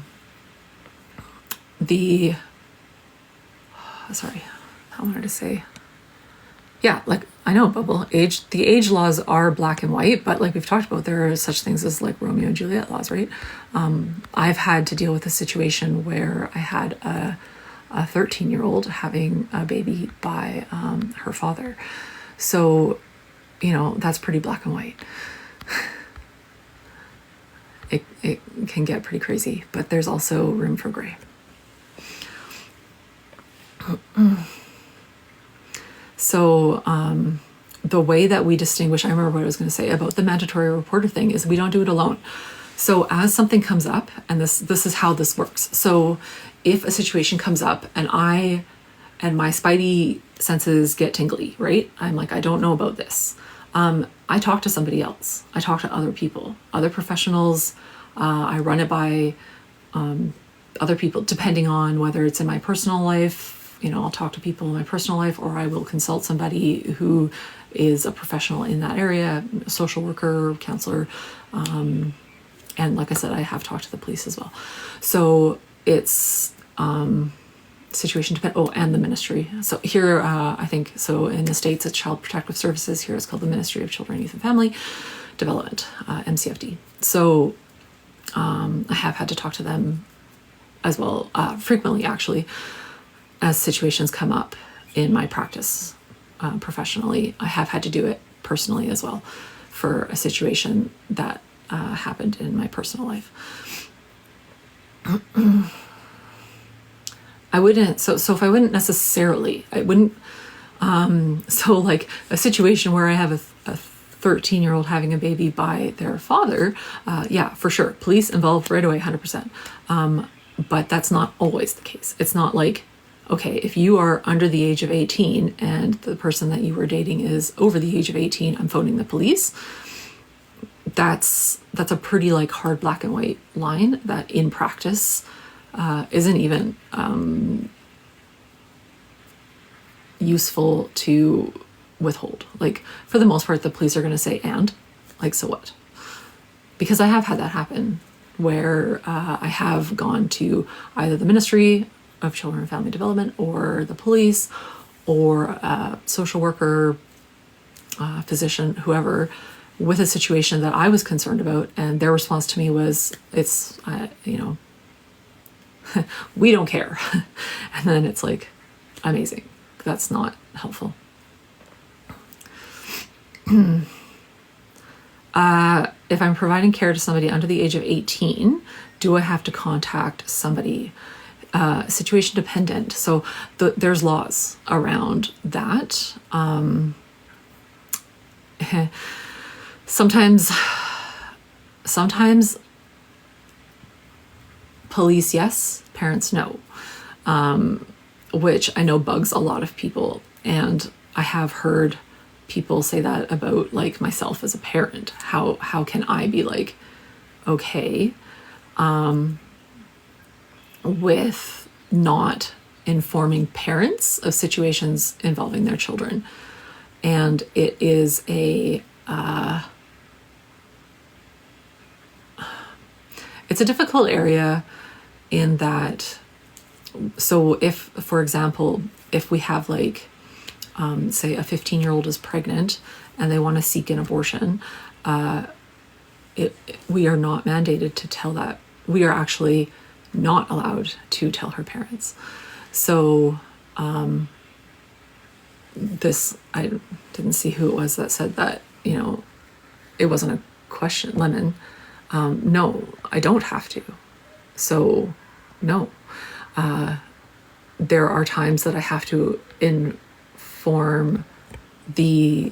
wanted to say, like I know, Bubble, the age laws are black and white, but like we've talked about, there are such things as like Romeo and Juliet laws, right? I've had to deal with a situation where I had a 13-year-old having a baby by her father. So, that's pretty black and white. It can get pretty crazy, but there's also room for gray. So the way that we distinguish, I remember what I was going to say about the mandatory reporter thing, is we don't do it alone. So as something comes up, and this is how this works. So if a situation comes up and my spidey senses get tingly, right? I'm like, I don't know about this. I talk to somebody else. I talk to other people, other professionals. I run it by other people, depending on whether it's in my personal life. I'll talk to people in my personal life, or I will consult somebody who is a professional in that area, a social worker, counselor. And like I said, I have talked to the police as well. So it's situation depend. Oh, and the ministry. So here, I think, so in the States, it's Child Protective Services. Here it's called the Ministry of Children, Youth and Family Development, MCFD. So I have had to talk to them as well, frequently actually, as situations come up in my practice professionally. I have had to do it personally as well for a situation that happened in my personal life. I wouldn't, so if I wouldn't necessarily, I wouldn't, so like a situation where I have a 13-year-old having a baby by their father, yeah, for sure, police involved right away, 100%. But that's not always the case. It's not like, okay, if you are under the age of 18 and the person that you were dating is over the age of 18, I'm phoning the police. That's a pretty like hard black and white line that in practice isn't even useful to withhold. Like for the most part, the police are going to say, and like, so what? Because I have had that happen where I have gone to either the Ministry of Children and Family Development or the police or a social worker, physician, whoever, with a situation that I was concerned about, and their response to me was, it's, we don't care. And then it's like, amazing. That's not helpful. If I'm providing care to somebody under the age of 18, do I have to contact somebody? Situation dependent. So there's laws around that. Sometimes police yes, parents no, which I know bugs a lot of people. And I have heard people say that about like myself as a parent. How can I be like, okay, with not informing parents of situations involving their children? And it is it's a difficult area in that, so if, for example, if we have like, say a 15-year-old is pregnant and they want to seek an abortion, we are not mandated to tell that. We are actually not allowed to tell her parents. So I didn't see who it was that said that, it wasn't a question, Lemon. No, I don't have to. So no, there are times that I have to inform the,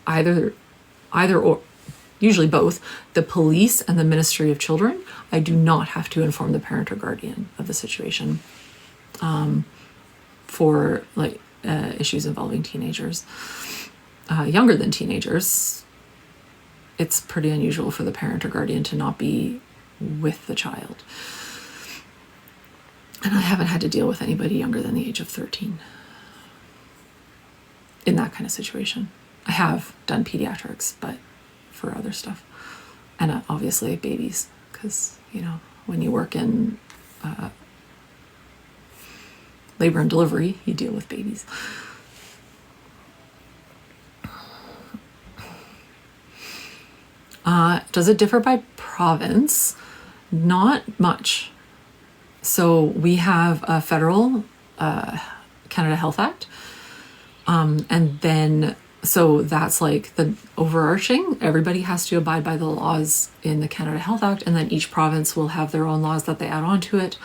either or, usually both, the police and the Ministry of Children. I do not have to inform the parent or guardian of the situation for like issues involving teenagers. Younger than teenagers, it's pretty unusual for the parent or guardian to not be with the child. And I haven't had to deal with anybody younger than the age of 13 in that kind of situation. I have done pediatrics, but for other stuff. And obviously babies, because, when you work in labor and delivery, you deal with babies. Does it differ by province? Not much. So we have a federal Canada Health Act, and then so that's like the overarching. Everybody has to abide by the laws in the Canada Health Act, and then each province will have their own laws that they add onto it,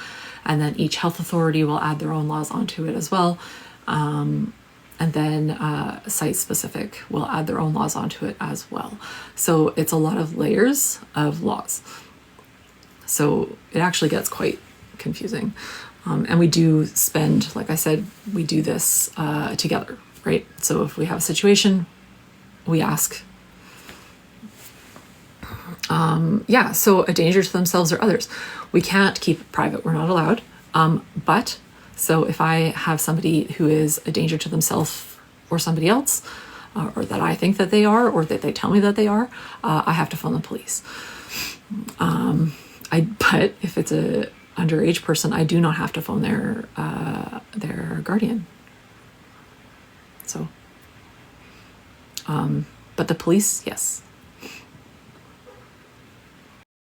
and then each health authority will add their own laws onto it as well. And then site-specific will add their own laws onto it as well. So it's a lot of layers of laws. So it actually gets quite confusing. And we do spend, like I said, we do this together, right? So if we have a situation, we ask, so a danger to themselves or others. We can't keep it private, we're not allowed. But so if I have somebody who is a danger to themselves or somebody else, or that I think that they are, or that they tell me that they are, I have to phone the police. But if it's a underage person, I do not have to phone their guardian. So, but the police, yes.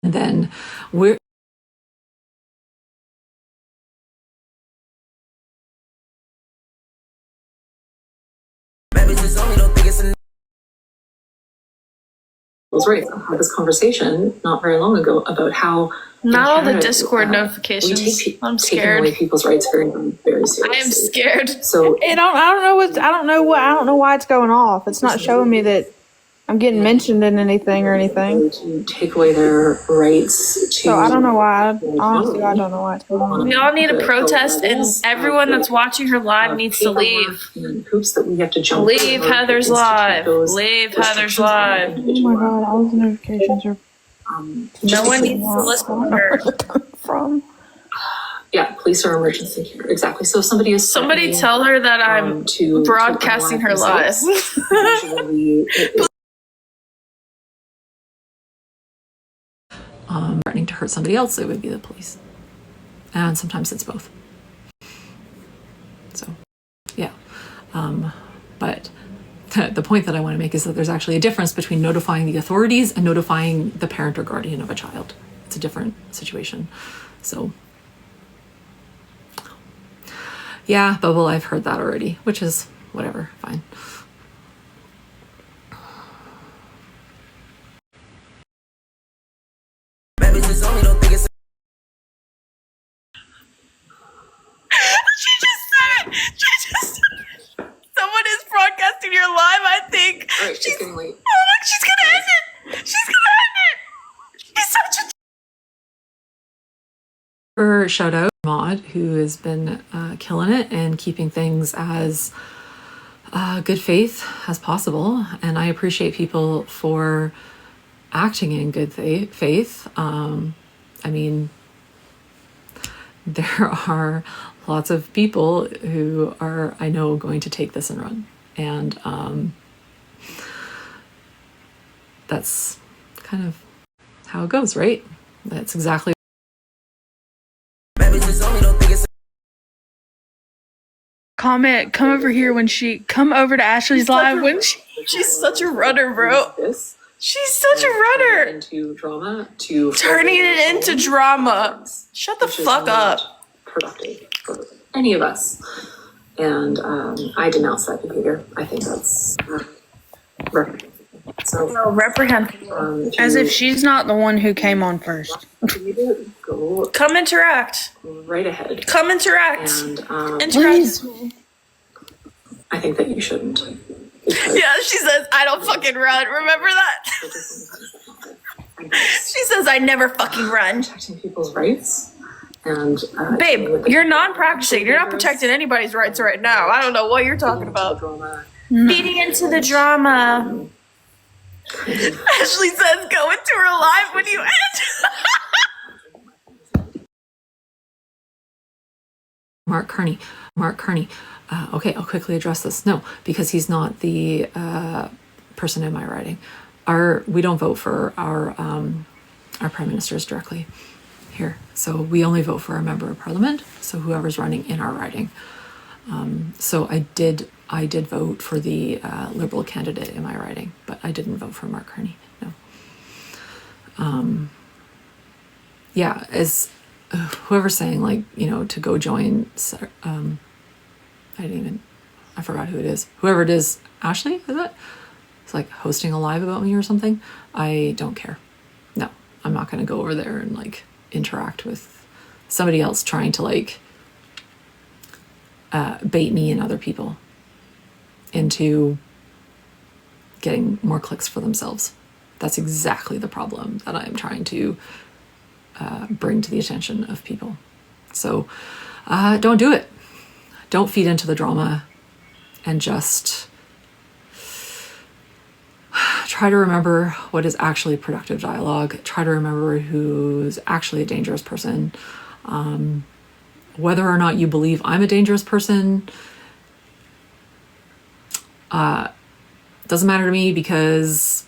And then we're was right. I had this conversation not very long ago about how Not all the Canada, Discord we notifications. I'm taking scared. away people's rights very, very seriously. I am scared. So I don't know why it's going off. It's not showing me that I'm getting mentioned in anything or anything. to take away their rights to. So I don't know why. Honestly, I don't know why it's going on. We all need to protest, and everyone that's watching her live needs to leave. Hoops that we have to jump. Leave Heather's live. Leave Heather's live. Oh my god, all those notifications are No one needs to listen to her. from. Yeah, police are emergency care. Exactly. So if somebody is Somebody threatening, tell her that I'm to broadcasting her live. usually it is, threatening to hurt somebody else, it would be the police. And sometimes it's both. So, yeah. But the point that I want to make is that there's actually a difference between notifying the authorities and notifying the parent or guardian of a child. It's a different situation. So, yeah, Bubble, I've heard that already, which is whatever, fine. Someone is broadcasting your live, I think. All right, she's getting late. Oh, look, she's gonna end it. She's gonna end it. She's such a. For shout out Maud, who has been killing it and keeping things as good faith as possible, and I appreciate people for acting in good faith. I mean, there are lots of people who are, I know, going to take this and run, and that's kind of how it goes, right? That's exactly. Comment, come over here when come over to Ashley's live when she's such a runner, bro. She's such a runner. Into drama, to turning it into drama. Shut the fuck up. Productive for any of us. And I denounce that behavior. I think that's reprehensible. So, Reprehensible. As if she's not the one who came on first. go Come interact. right ahead. Come interact. And Interact with me. I think that you shouldn't. Yeah, she says, I don't fucking run. Remember that? She says, I never fucking run. Protecting people's rights. And babe, you're non-practicing. You're not protecting anybody's rights right now. I don't know what you're talking about. Feeding into the drama. Ashley says, go into her live when you end. Mark Carney. Okay, I'll quickly address this. No, because he's not the person in my riding. We don't vote for our prime ministers directly here. So we only vote for a member of parliament. So whoever's running in our riding. So I did vote for the Liberal candidate in my riding, but I didn't vote for Mark Carney. No. Yeah, as whoever's saying, like, to go join, I forgot who it is. Whoever it is, Ashley, is it? It's like hosting a live about me or something. I don't care. No, I'm not going to go over there and like interact with somebody else trying to like bait me and other people into getting more clicks for themselves. That's exactly the problem that I'm trying to bring to the attention of people. So don't do it. Don't feed into the drama, and just try to remember what is actually productive dialogue. Try to remember who's actually a dangerous person. Whether or not you believe I'm a dangerous person doesn't matter to me, because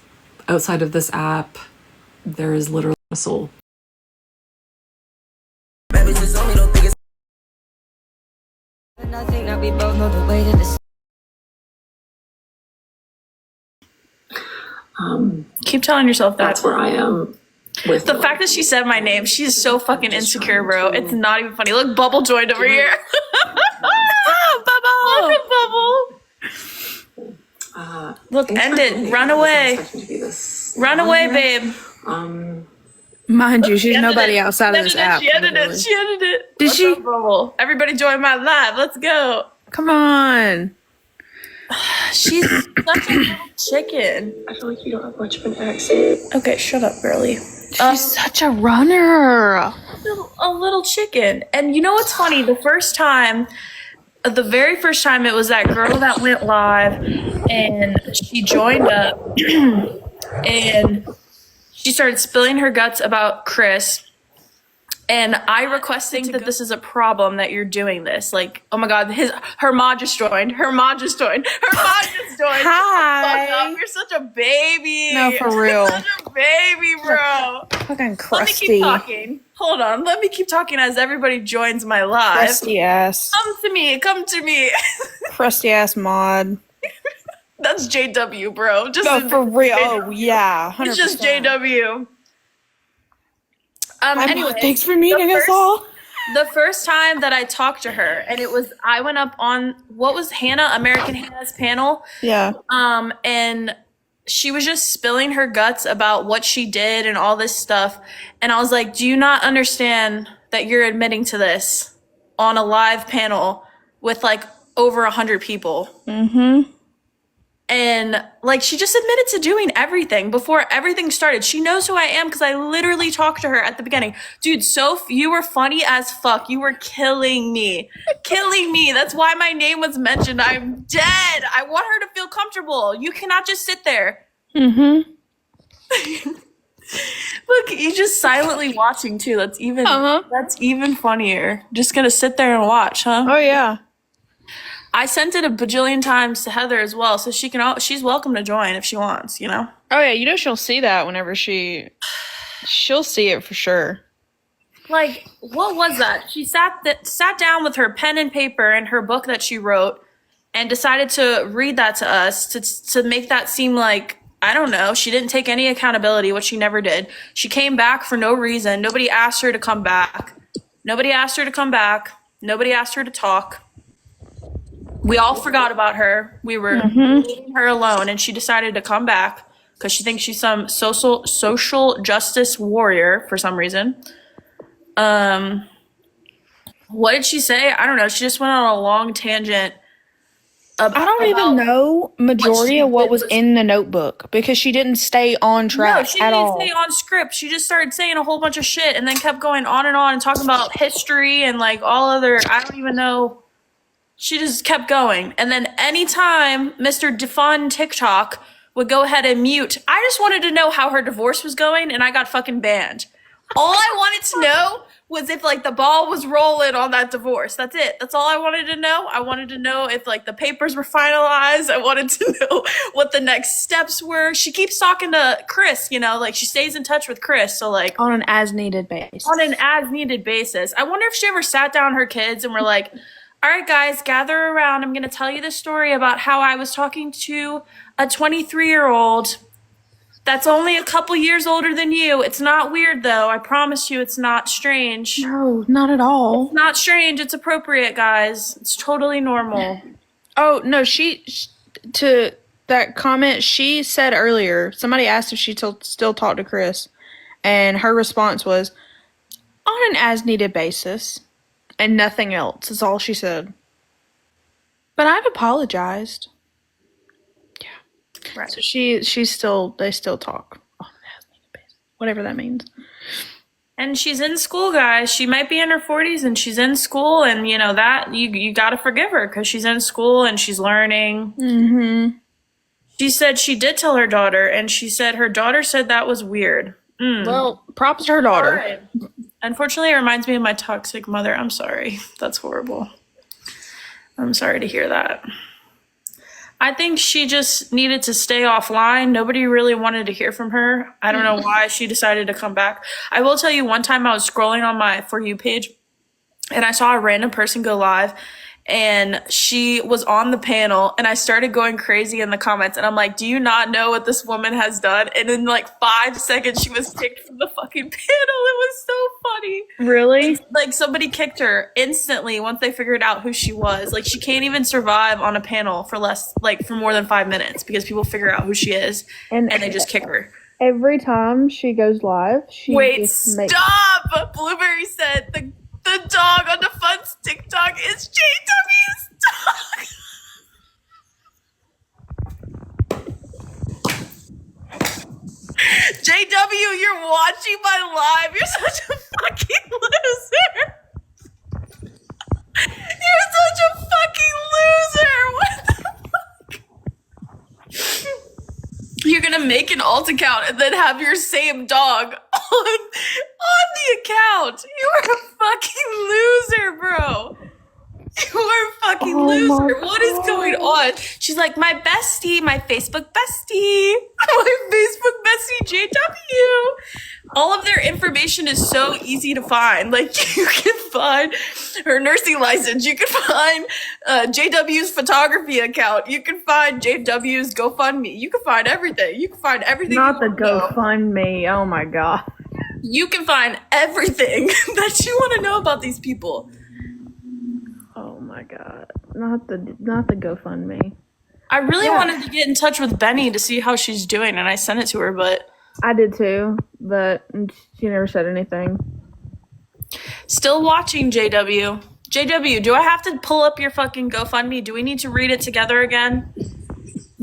outside of this app, there is literally a soul. Keep telling yourself that. That's where I am. With the fact that she said my name, she's so fucking insecure, bro. It's not even funny. Look, Bubble joined over here. Bubble! Look at Bubble. Look, end it. Run away. Run away, babe. Mind you, she's She ended nobody it. outside of this app. She ended literally. it. She ended it. Did What's she? up, Bubble? Everybody join my live. Let's go. Come on. She's such a little chicken. I feel like you don't have much of an accent. Okay, shut up, girly. She's such a runner. A little chicken. And you know what's funny? The very first time, it was that girl that went live, and she joined up, and she started spilling her guts about Chris. And I requesting that this is a problem that you're doing this. Like, oh my God, her mod just joined. Her mod just joined. Hi. Fuck up. You're such a baby. No, for real. Such a baby, bro. Fucking Let me crusty. keep talking. Hold on. Let me keep talking as everybody joins my live. Crusty ass. Come to me. Come to me. Crusty ass mod. That's JW, bro. Just No, for real. Oh, yeah. 100%. It's just JW. Anyway, thanks for meeting us all. The first time that I talked to her, and I went up on, what was American Hannah's panel? Yeah. And she was just spilling her guts about what she did and all this stuff. And I was like, do you not understand that you're admitting to this on a live panel with like over 100 people? Mm-hmm. And like, she just admitted to doing everything before everything started. She knows who I am because I literally talked to her at the beginning. Dude, Soph, you were funny as fuck. You were killing me. Killing me. That's why my name was mentioned. I'm dead. I want her to feel comfortable. You cannot just sit there. Mm-hmm. Look, you just silently watching too. That's even funnier. Just gonna sit there and watch, huh? Oh, yeah. I sent it a bajillion times to Heather as well, so she's welcome to join if she wants, you know? Oh, yeah. You know she'll see that whenever she'll see it for sure. Like, what was that? She sat down with her pen and paper and her book that she wrote and decided to read that to us to make that seem like, I don't know, she didn't take any accountability, which she never did. She came back for no reason. Nobody asked her to come back. Nobody asked her to talk. We all forgot about her. We were leaving her alone, and she decided to come back because she thinks she's some social justice warrior for some reason. What did she say? I don't know. She just went on a long tangent. I don't even know majority of what was in the notebook because she didn't stay on track No, she at didn't all. stay on script. She just started saying a whole bunch of shit and then kept going on and talking about history and like all other, I don't even know. She just kept going. And then anytime Mr. Defund TikTok would go ahead and mute, I just wanted to know how her divorce was going and I got fucking banned. All I wanted to know was if like the ball was rolling on that divorce. That's it. That's all I wanted to know. I wanted to know if like the papers were finalized. I wanted to know what the next steps were. She keeps talking to Chris, you know, like she stays in touch with Chris. So like On an as needed basis. on an as needed basis. I wonder if she ever sat down her kids and were like, all right, guys, gather around. I'm going to tell you the story about how I was talking to a 23-year-old that's only a couple years older than you. It's not weird, though. I promise you it's not strange. No, not at all. Not strange. It's appropriate, guys. It's totally normal. Oh, no, to that comment she said earlier, somebody asked if she still talked to Chris, and her response was, on an as-needed basis, and nothing else, is all she said. But I've apologized. Right. So they still talk on an as-needed basis, whatever that means. And she's in school, guys. She might be in her 40s and she's in school, and you know that you got to forgive her because she's in school and she's learning. Mm-hmm. She said she did tell her daughter, and she said her daughter said that was weird. Well, props to her daughter. All right. Unfortunately, it reminds me of my toxic mother. I'm sorry. That's horrible. I'm sorry to hear that. I think she just needed to stay offline. Nobody really wanted to hear from her. I don't know why she decided to come back. I will tell you, one time I was scrolling on my For You page and I saw a random person go live and she was on the panel and I started going crazy in the comments and I'm like, do you not know what this woman has done? And in like 5 seconds she was kicked from the fucking panel. It was so funny. Really? Like somebody kicked her instantly once they figured out who she was. Like she can't even survive on a panel for more than 5 minutes because people figure out who she is and they just kick her. Every time she goes live, she Wait, just makes stop! Blueberry said the dog on the Fun's TikTok is JW's dog. JW, you're watching my live. You're such a fucking loser. You're such a fucking loser. What the fuck? You're gonna make an alt account and then have your same dog on the account. You are a fucking loser, bro. You are a fucking loser. What is going on? She's like, my bestie, my Facebook bestie. My Facebook bestie, JW. All of their information is so easy to find. Like, you can find her nursing license. You can find JW's photography account. You can find JW's GoFundMe. You can find everything. You can find everything. not the GoFundMe. Oh my god. You can find everything that you want to know about these people. Oh my god. Not the GoFundMe. I really wanted to get in touch with Benny to see how she's doing, and I sent it to her, but I did too, but she never said anything. still watching JW. JW, do I have to pull up your fucking GoFundMe? Do we need to read it together again?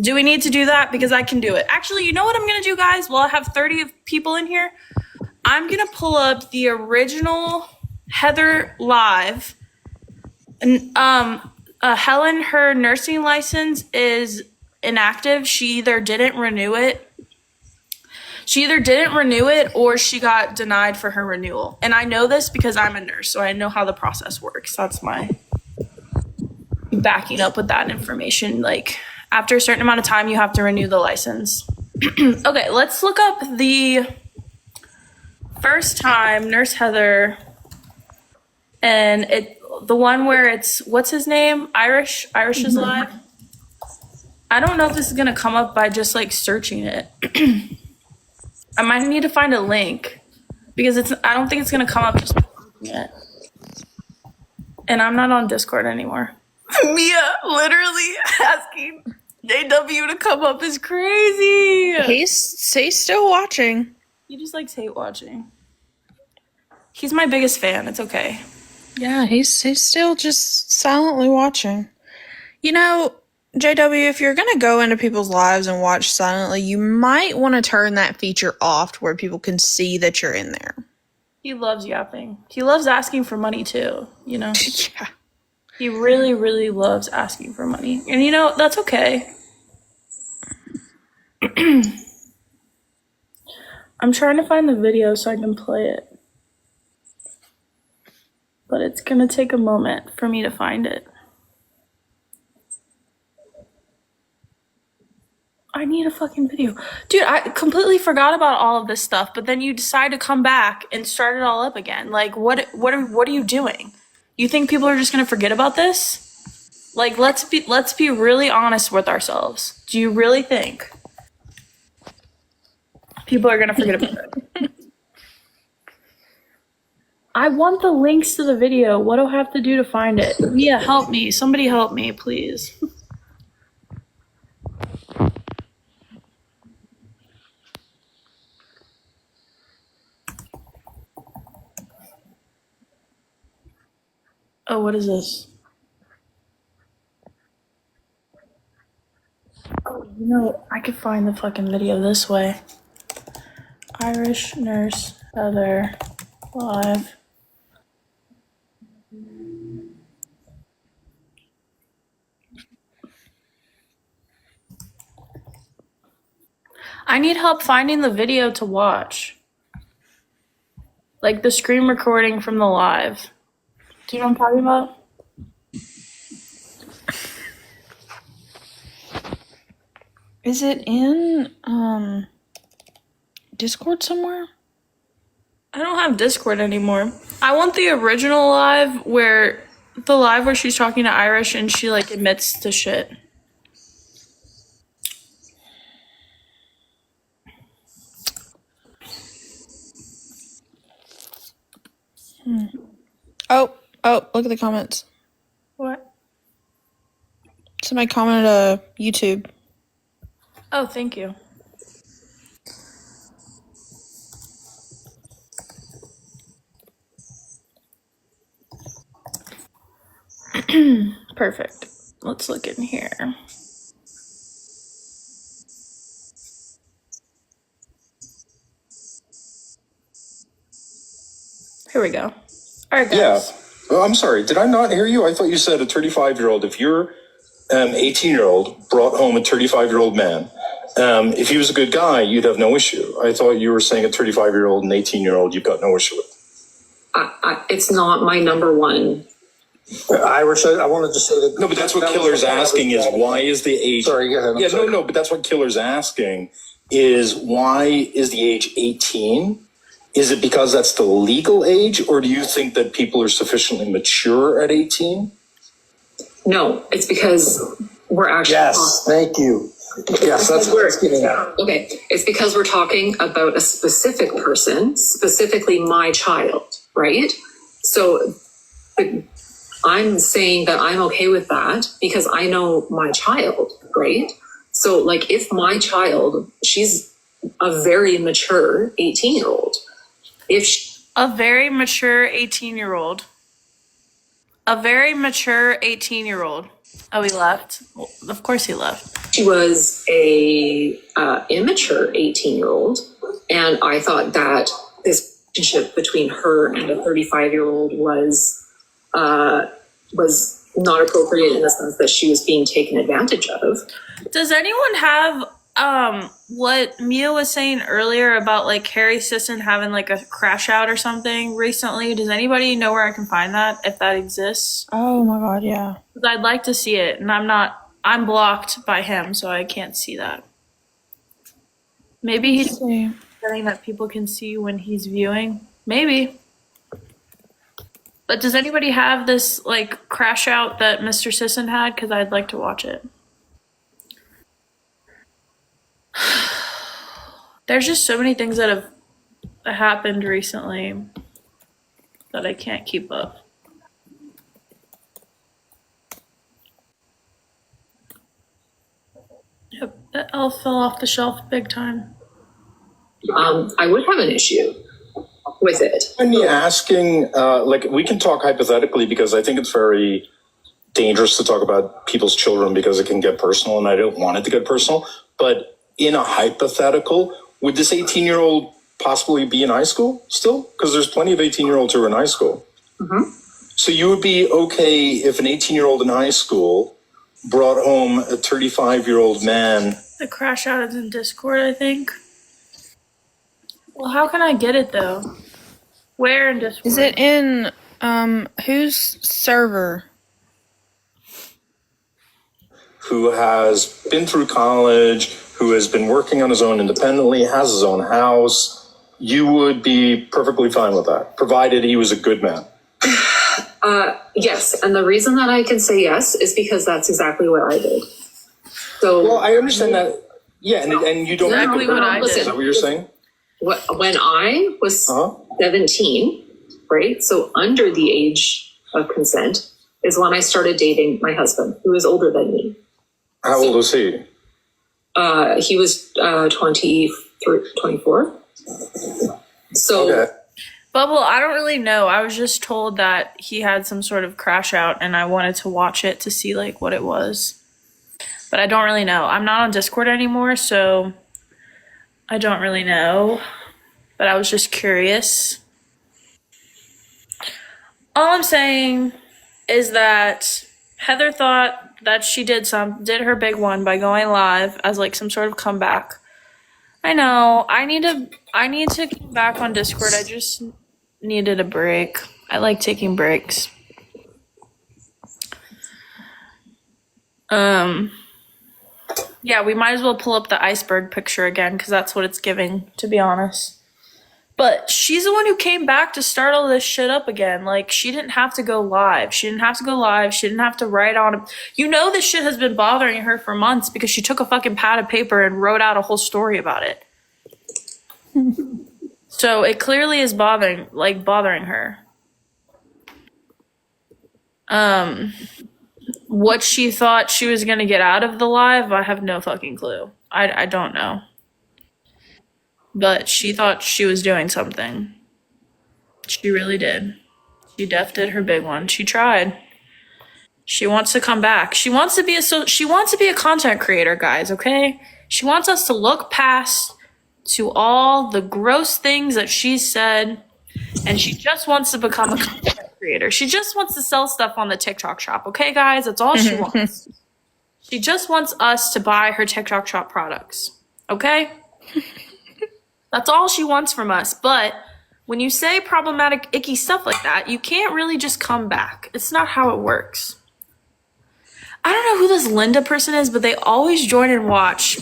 Do we need to do that? Because I can do it. Actually, you know what I'm going to do, guys? Well, I have 30 people in here. I'm going to pull up the original Heather live. And Helen, her nursing license is inactive. She either didn't renew it or she got denied for her renewal. And I know this because I'm a nurse, so I know how the process works. That's my backing up with that information. Like, after a certain amount of time, you have to renew the license. Okay, let's look up the first time Nurse Heather, and the one where it's, what's his name? Irish is live. I don't know if this is gonna come up by just like searching it. I might need to find a link because I don't think it's gonna come up just by searching it. And I'm not on Discord anymore. Mia literally asking JW to come up is crazy. He's still watching. He just likes hate watching. He's my biggest fan. It's okay. Yeah, he's still just silently watching. You know, JW, if you're gonna go into people's lives and watch silently, you might want to turn that feature off to where people can see that you're in there. He loves yapping. He loves asking for money too, you know? Yeah. He really, really loves asking for money. And you know, that's okay. I'm trying to find the video so I can play it. But it's gonna take a moment for me to find it. I need a fucking video. Dude, I completely forgot about all of this stuff, but then you decide to come back and start it all up again. Like, what are you doing? You think people are just gonna forget about this? Like, let's be really honest with ourselves. Do you really think people are gonna forget about it? I want the links to the video. What do I have to do to find it? Mia, help me. Somebody help me, please. Oh, what is this? Oh, you know, I could find the fucking video this way. Irish Nurse Heather live. I need help finding the video to watch. Like the screen recording from the live. Do you know what I'm talking about? Is it in Discord somewhere? I don't have Discord anymore. I want the original live where she's talking to Irish and she like admits to shit. Oh, look at the comments. What? Somebody commented YouTube. Oh, thank you. Perfect. Let's look in here. Here we go. All right, guys. Yeah. Well, I'm sorry. Did I not hear you? I thought you said a 35-year-old. If you're 18-year-old brought home a 35-year-old man, if he was a good guy, you'd have no issue. I thought you were saying a 35-year-old and 18-year-old, you've got no issue with. It's not my number one. Irish, I wanted to say that. No, but that's what Killer's asking is why is the age. Sorry, go ahead. I'm Yeah, sorry. no, but that's what Killer's asking is why is the age 18? Is it because that's the legal age, or do you think that people are sufficiently mature at 18? No, it's because we're actually. Yes, thank you. Yes, that's what I was getting at. Okay, it's because we're talking about a specific person, specifically my child, right? So I'm saying that I'm okay with that because I know my child, right? So like if my child, she's a very mature 18-year-old. If she, A very mature 18-year-old. A very mature 18-year-old. Oh, he left. Well, of course he left. she was a immature 18-year-old, and I thought that this relationship between her and a 35-year-old was not appropriate in the sense that she was being taken advantage of. Does anyone have what Mia was saying earlier about like Harry Sisson having like a crash out or something recently? Does anybody know where I can find that, if that exists? Oh my god, yeah. 'Cause I'd like to see it, and I'm blocked by him, so I can't see that. Maybe he's See. setting that people can see when he's viewing. Maybe. But does anybody have this like crash out that Mr. Sisson had? Because I'd like to watch it. There's just so many things that have happened recently that I can't keep up. Yep, that elf fell off the shelf big time. I would have an issue with it. I'm asking, like, we can talk hypothetically because I think it's very dangerous to talk about people's children because it can get personal, and I don't want it to get personal. But in a hypothetical, would this 18-year-old possibly be in high school still? Because there's plenty of 18-year-olds who are in high school. Mm-hmm. So you would be okay if an 18-year-old in high school brought home a 35-year-old man. The crash out is in Discord, I think. Well, how can I get it though? Where in Discord? Is it in whose server? Who has been through college, who has been working on his own independently, has his own house, you would be perfectly fine with that, provided he was a good man. Yes, and the reason that I can say yes is because that's exactly what I did. So Well, I understand that. Yeah, and you don't. Exactly what I did. Is that what you're saying? when I was Uh-huh. 17, right? So under the age of consent is when I started dating my husband, who is older than me. How old was he? He was 23, 24. So Okay. Bubble, I don't really know. I was just told that he had some sort of crash out and I wanted to watch it to see like what it was. But I don't really know. I'm not on Discord anymore, so I don't really know. But I was just curious. All I'm saying is that Heather thought that she did her big one by going live as like some sort of comeback. I know. I need to get back on Discord. I just needed a break. I like taking breaks. Yeah, we might as well pull up the iceberg picture again because that's what it's giving, to be honest. But she's the one who came back to start all this shit up again. Like, she didn't have to go live. She didn't have to go live. She didn't have to write on it. You know this shit has been bothering her for months because she took a fucking pad of paper and wrote out a whole story about it. So it clearly is bothering her. What she thought she was gonna get out of the live, I have no fucking clue. I don't know. But she thought she was doing something. She really did. She def did her big one. She tried. She wants to come back. She wants to be a content creator, guys, okay? She wants us to look past to all the gross things that she said, and she just wants to become a content creator. She just wants to sell stuff on the TikTok shop, okay, guys? That's all she wants. She just wants us to buy her TikTok shop products, okay? That's all she wants from us. But when you say problematic, icky stuff like that, you can't really just come back. It's not how it works. I don't know who this Linda person is, but they always join and watch.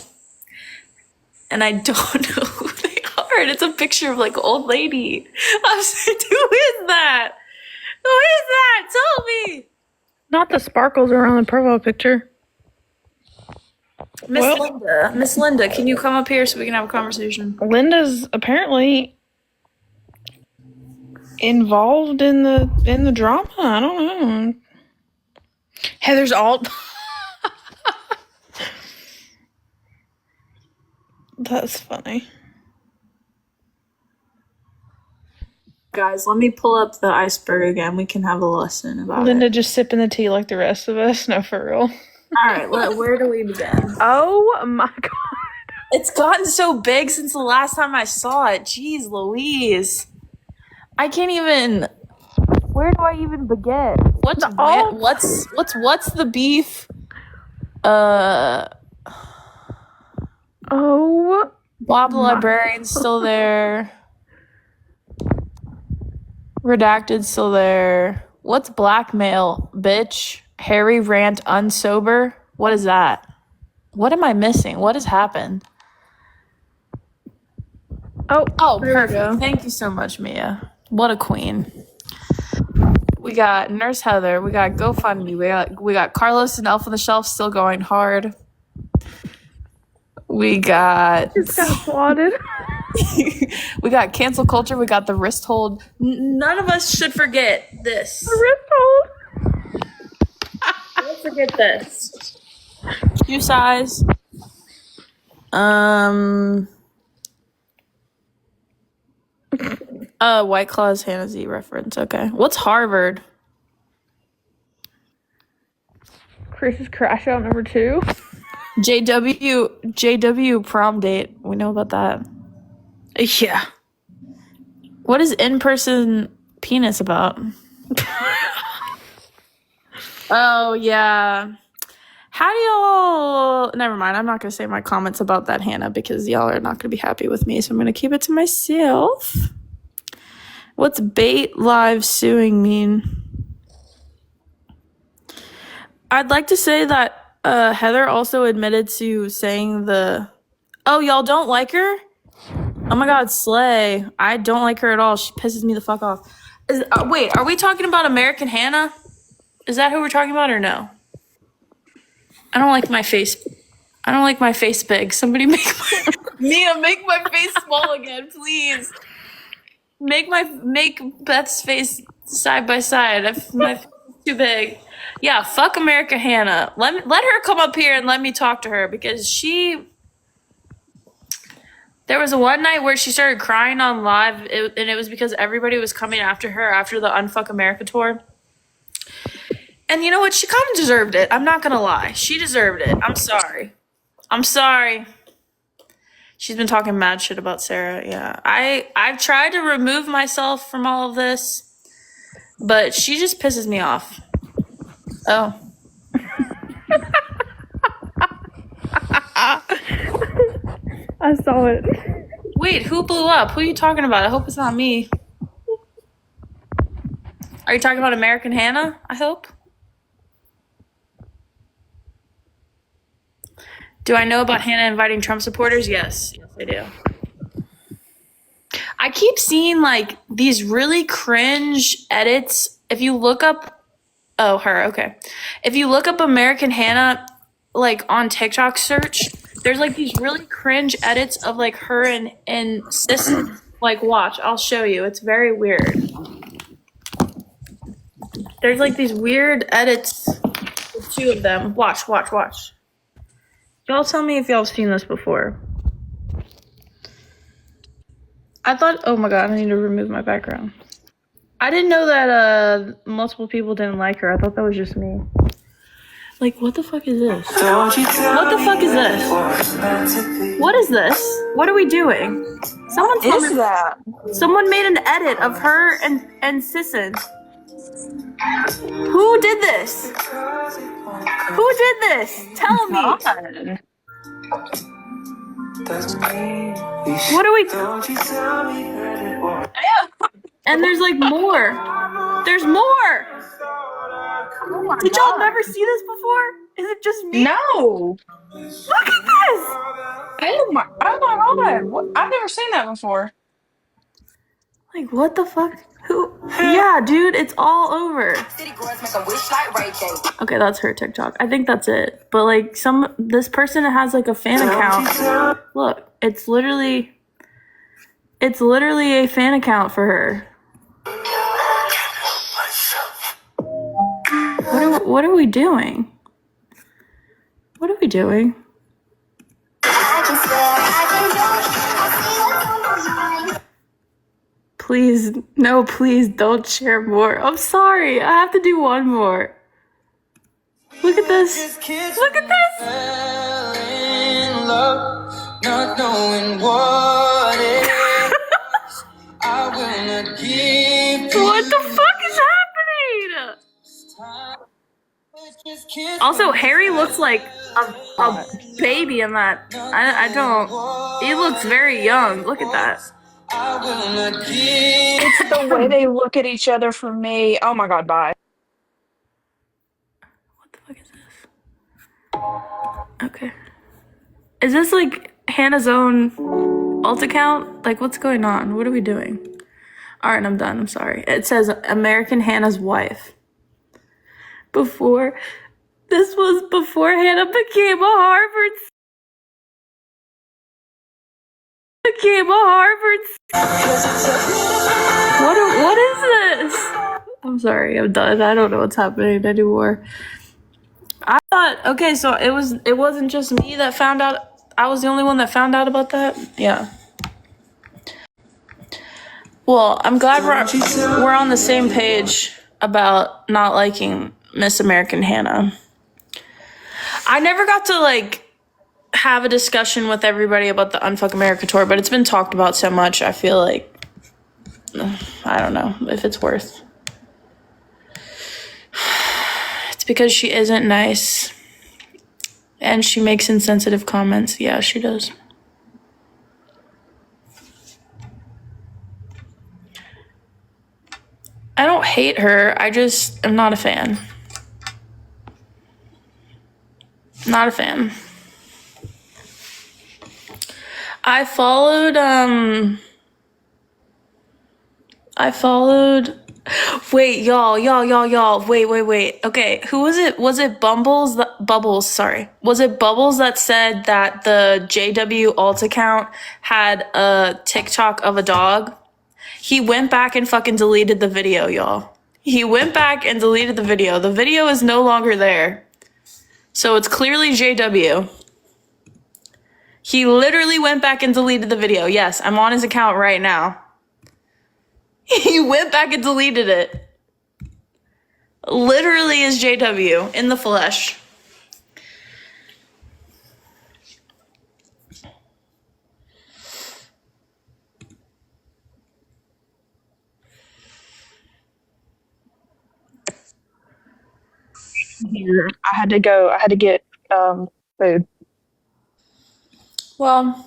And I don't know who they are. And it's a picture of like an old lady. I'm like, who is that? Who is that? Tell me. Not the sparkles around the profile picture. Miss Linda, can you come up here so we can have a conversation? Linda's apparently involved in the drama. I don't know. Heather's alt. That's funny. Guys, let me pull up the iceberg again. We can have a lesson about Linda it. just sipping the tea like the rest of us. No, for real. All right, where do we begin? Oh my god. It's gotten so big since the last time I saw it. Jeez Louise. I can't even. Where do I even begin? What's the beef? Oh. Bob the Librarian's still there. Redacted still there. What's blackmail, bitch? Harry rant unsober? What is that? What am I missing? What has happened? Oh, perfect. Thank you so much, Mia. What a queen. We got Nurse Heather. We got GoFundMe. We got Carlos and Elf on the Shelf still going hard. We got. Just got applauded. We got cancel culture. We got the wrist hold. None of us should forget this. The wrist hold. Don't forget this. Q size. White Claw's Hannah Z reference. Okay. What's Harvard? Chris's crash out number 2. JW prom date. We know about that. Yeah. What is in-person penis about? Oh, yeah. How do y'all... Never mind. I'm not going to say my comments about that, Hannah, because y'all are not going to be happy with me, so I'm going to keep it to myself. What's bait live suing mean? I'd like to say that Heather also admitted to saying oh, y'all don't like her? Oh my god, slay. I don't like her at all. She pisses me the fuck off. Wait, are we talking about American Hannah? Is that who we're talking about or no? I don't like my face. I don't like my face big. Somebody make Mia, make my face small again, please. Make Beth's face side by side. My face is too big. Yeah, fuck America Hannah. Let her come up here and let me talk to her because there was one night where she started crying on live, and it was because everybody was coming after her after the Unfuck America tour. And you know what? She kind of deserved it. I'm not going to lie. She deserved it. I'm sorry. She's been talking mad shit about Sarah. Yeah. I've tried to remove myself from all of this, but she just pisses me off. Oh. I saw it. Wait, who blew up? Who are you talking about? I hope it's not me. Are you talking about American Hannah? I hope. Do I know about Hannah inviting Trump supporters? Yes. Yes, I do. I keep seeing like these really cringe edits. If you look up, oh, her, okay. If you look up American Hannah, like on TikTok search, there's like these really cringe edits of like her and sis. Like, watch, I'll show you. It's very weird. There's like these weird edits with 2 of them. Watch. Y'all tell me if y'all have seen this before. I thought, oh my god, I need to remove my background. I didn't know that multiple people didn't like her. I thought that was just me. Like, what the fuck is this? What the fuck is this? What is this? What are we doing? Someone made an edit of her and Sisson. Who did this? Who did this? Tell me. What are we? And there's like more. There's more. Did y'all never see this before? Is it just me? No. Look at this. Oh my god. I've never seen that before. Like, what the fuck? Who? Yeah, dude, it's all over. Okay, that's her TikTok. I think that's it. But like, this person has like a fan account. Look, it's literally a fan account for her. What are we doing? What are we doing? Please, no, please don't share more. I'm sorry. I have to do one more. Look at this. Look at this. Not knowing what it is, I will not give. What the fuck is happening? Also, Harry looks like a baby in that. I don't. He looks very young. Look at that. It's the way they look at each other for me. Oh my god, bye. What the fuck is this? Okay. Is this like Hannah's own alt account? Like, what's going on? What are we doing? Alright, I'm done. I'm sorry. It says American Hannah's wife. This was before Hannah became a Harvard. What is this? I'm sorry, I'm done. I don't know what's happening anymore. I thought, okay, so it wasn't just me that found out. I was the only one that found out about that. Yeah. Well, I'm glad we're on the same page about not liking Miss American Hannah. I never got to like have a discussion with everybody about the Unfuck America tour, but it's been talked about so much. I feel like I don't know if it's worth. It's because she isn't nice. And she makes insensitive comments. Yeah, she does. I don't hate her. I just am not a fan. Not a fan. I followed wait, y'all. Wait. Okay, who was it? Was it Bubbles, sorry. Was it Bubbles that said that the JW alt account had a TikTok of a dog? He went back and fucking deleted the video, y'all. He went back and deleted the video. The video is no longer there. So it's clearly JW. He literally went back and deleted the video. Yes, I'm on his account right now. He went back and deleted it. Literally is JW in the flesh. Here, I had to get food. Well,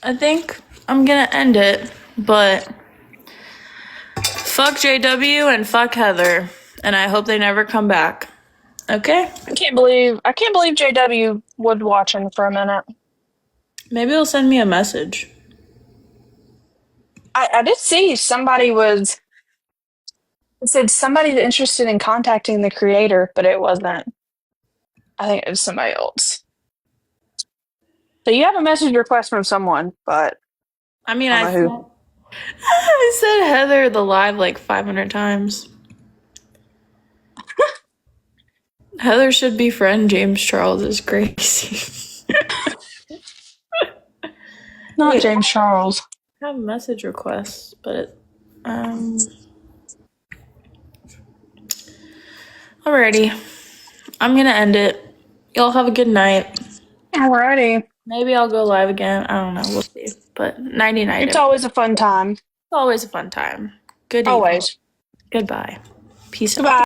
I think I'm gonna end it, but fuck JW and fuck Heather, and I hope they never come back. Okay? I can't believe JW was watching for a minute. Maybe he'll send me a message. I did see it said somebody's interested in contacting the creator, but it wasn't. I think it was somebody else. So you have a message request from someone, but I mean, I don't know I said Heather the live like 500 times. Heather should befriend James Charles is crazy. Not Wait. James Charles. I have a message request, but alrighty. I'm gonna end it. Y'all have a good night. Alrighty. Maybe I'll go live again. I don't know. We'll see. But nighty night. It's always a fun time. It's always a fun time. Good evening. Always. Goodbye. Peace out. Goodbye.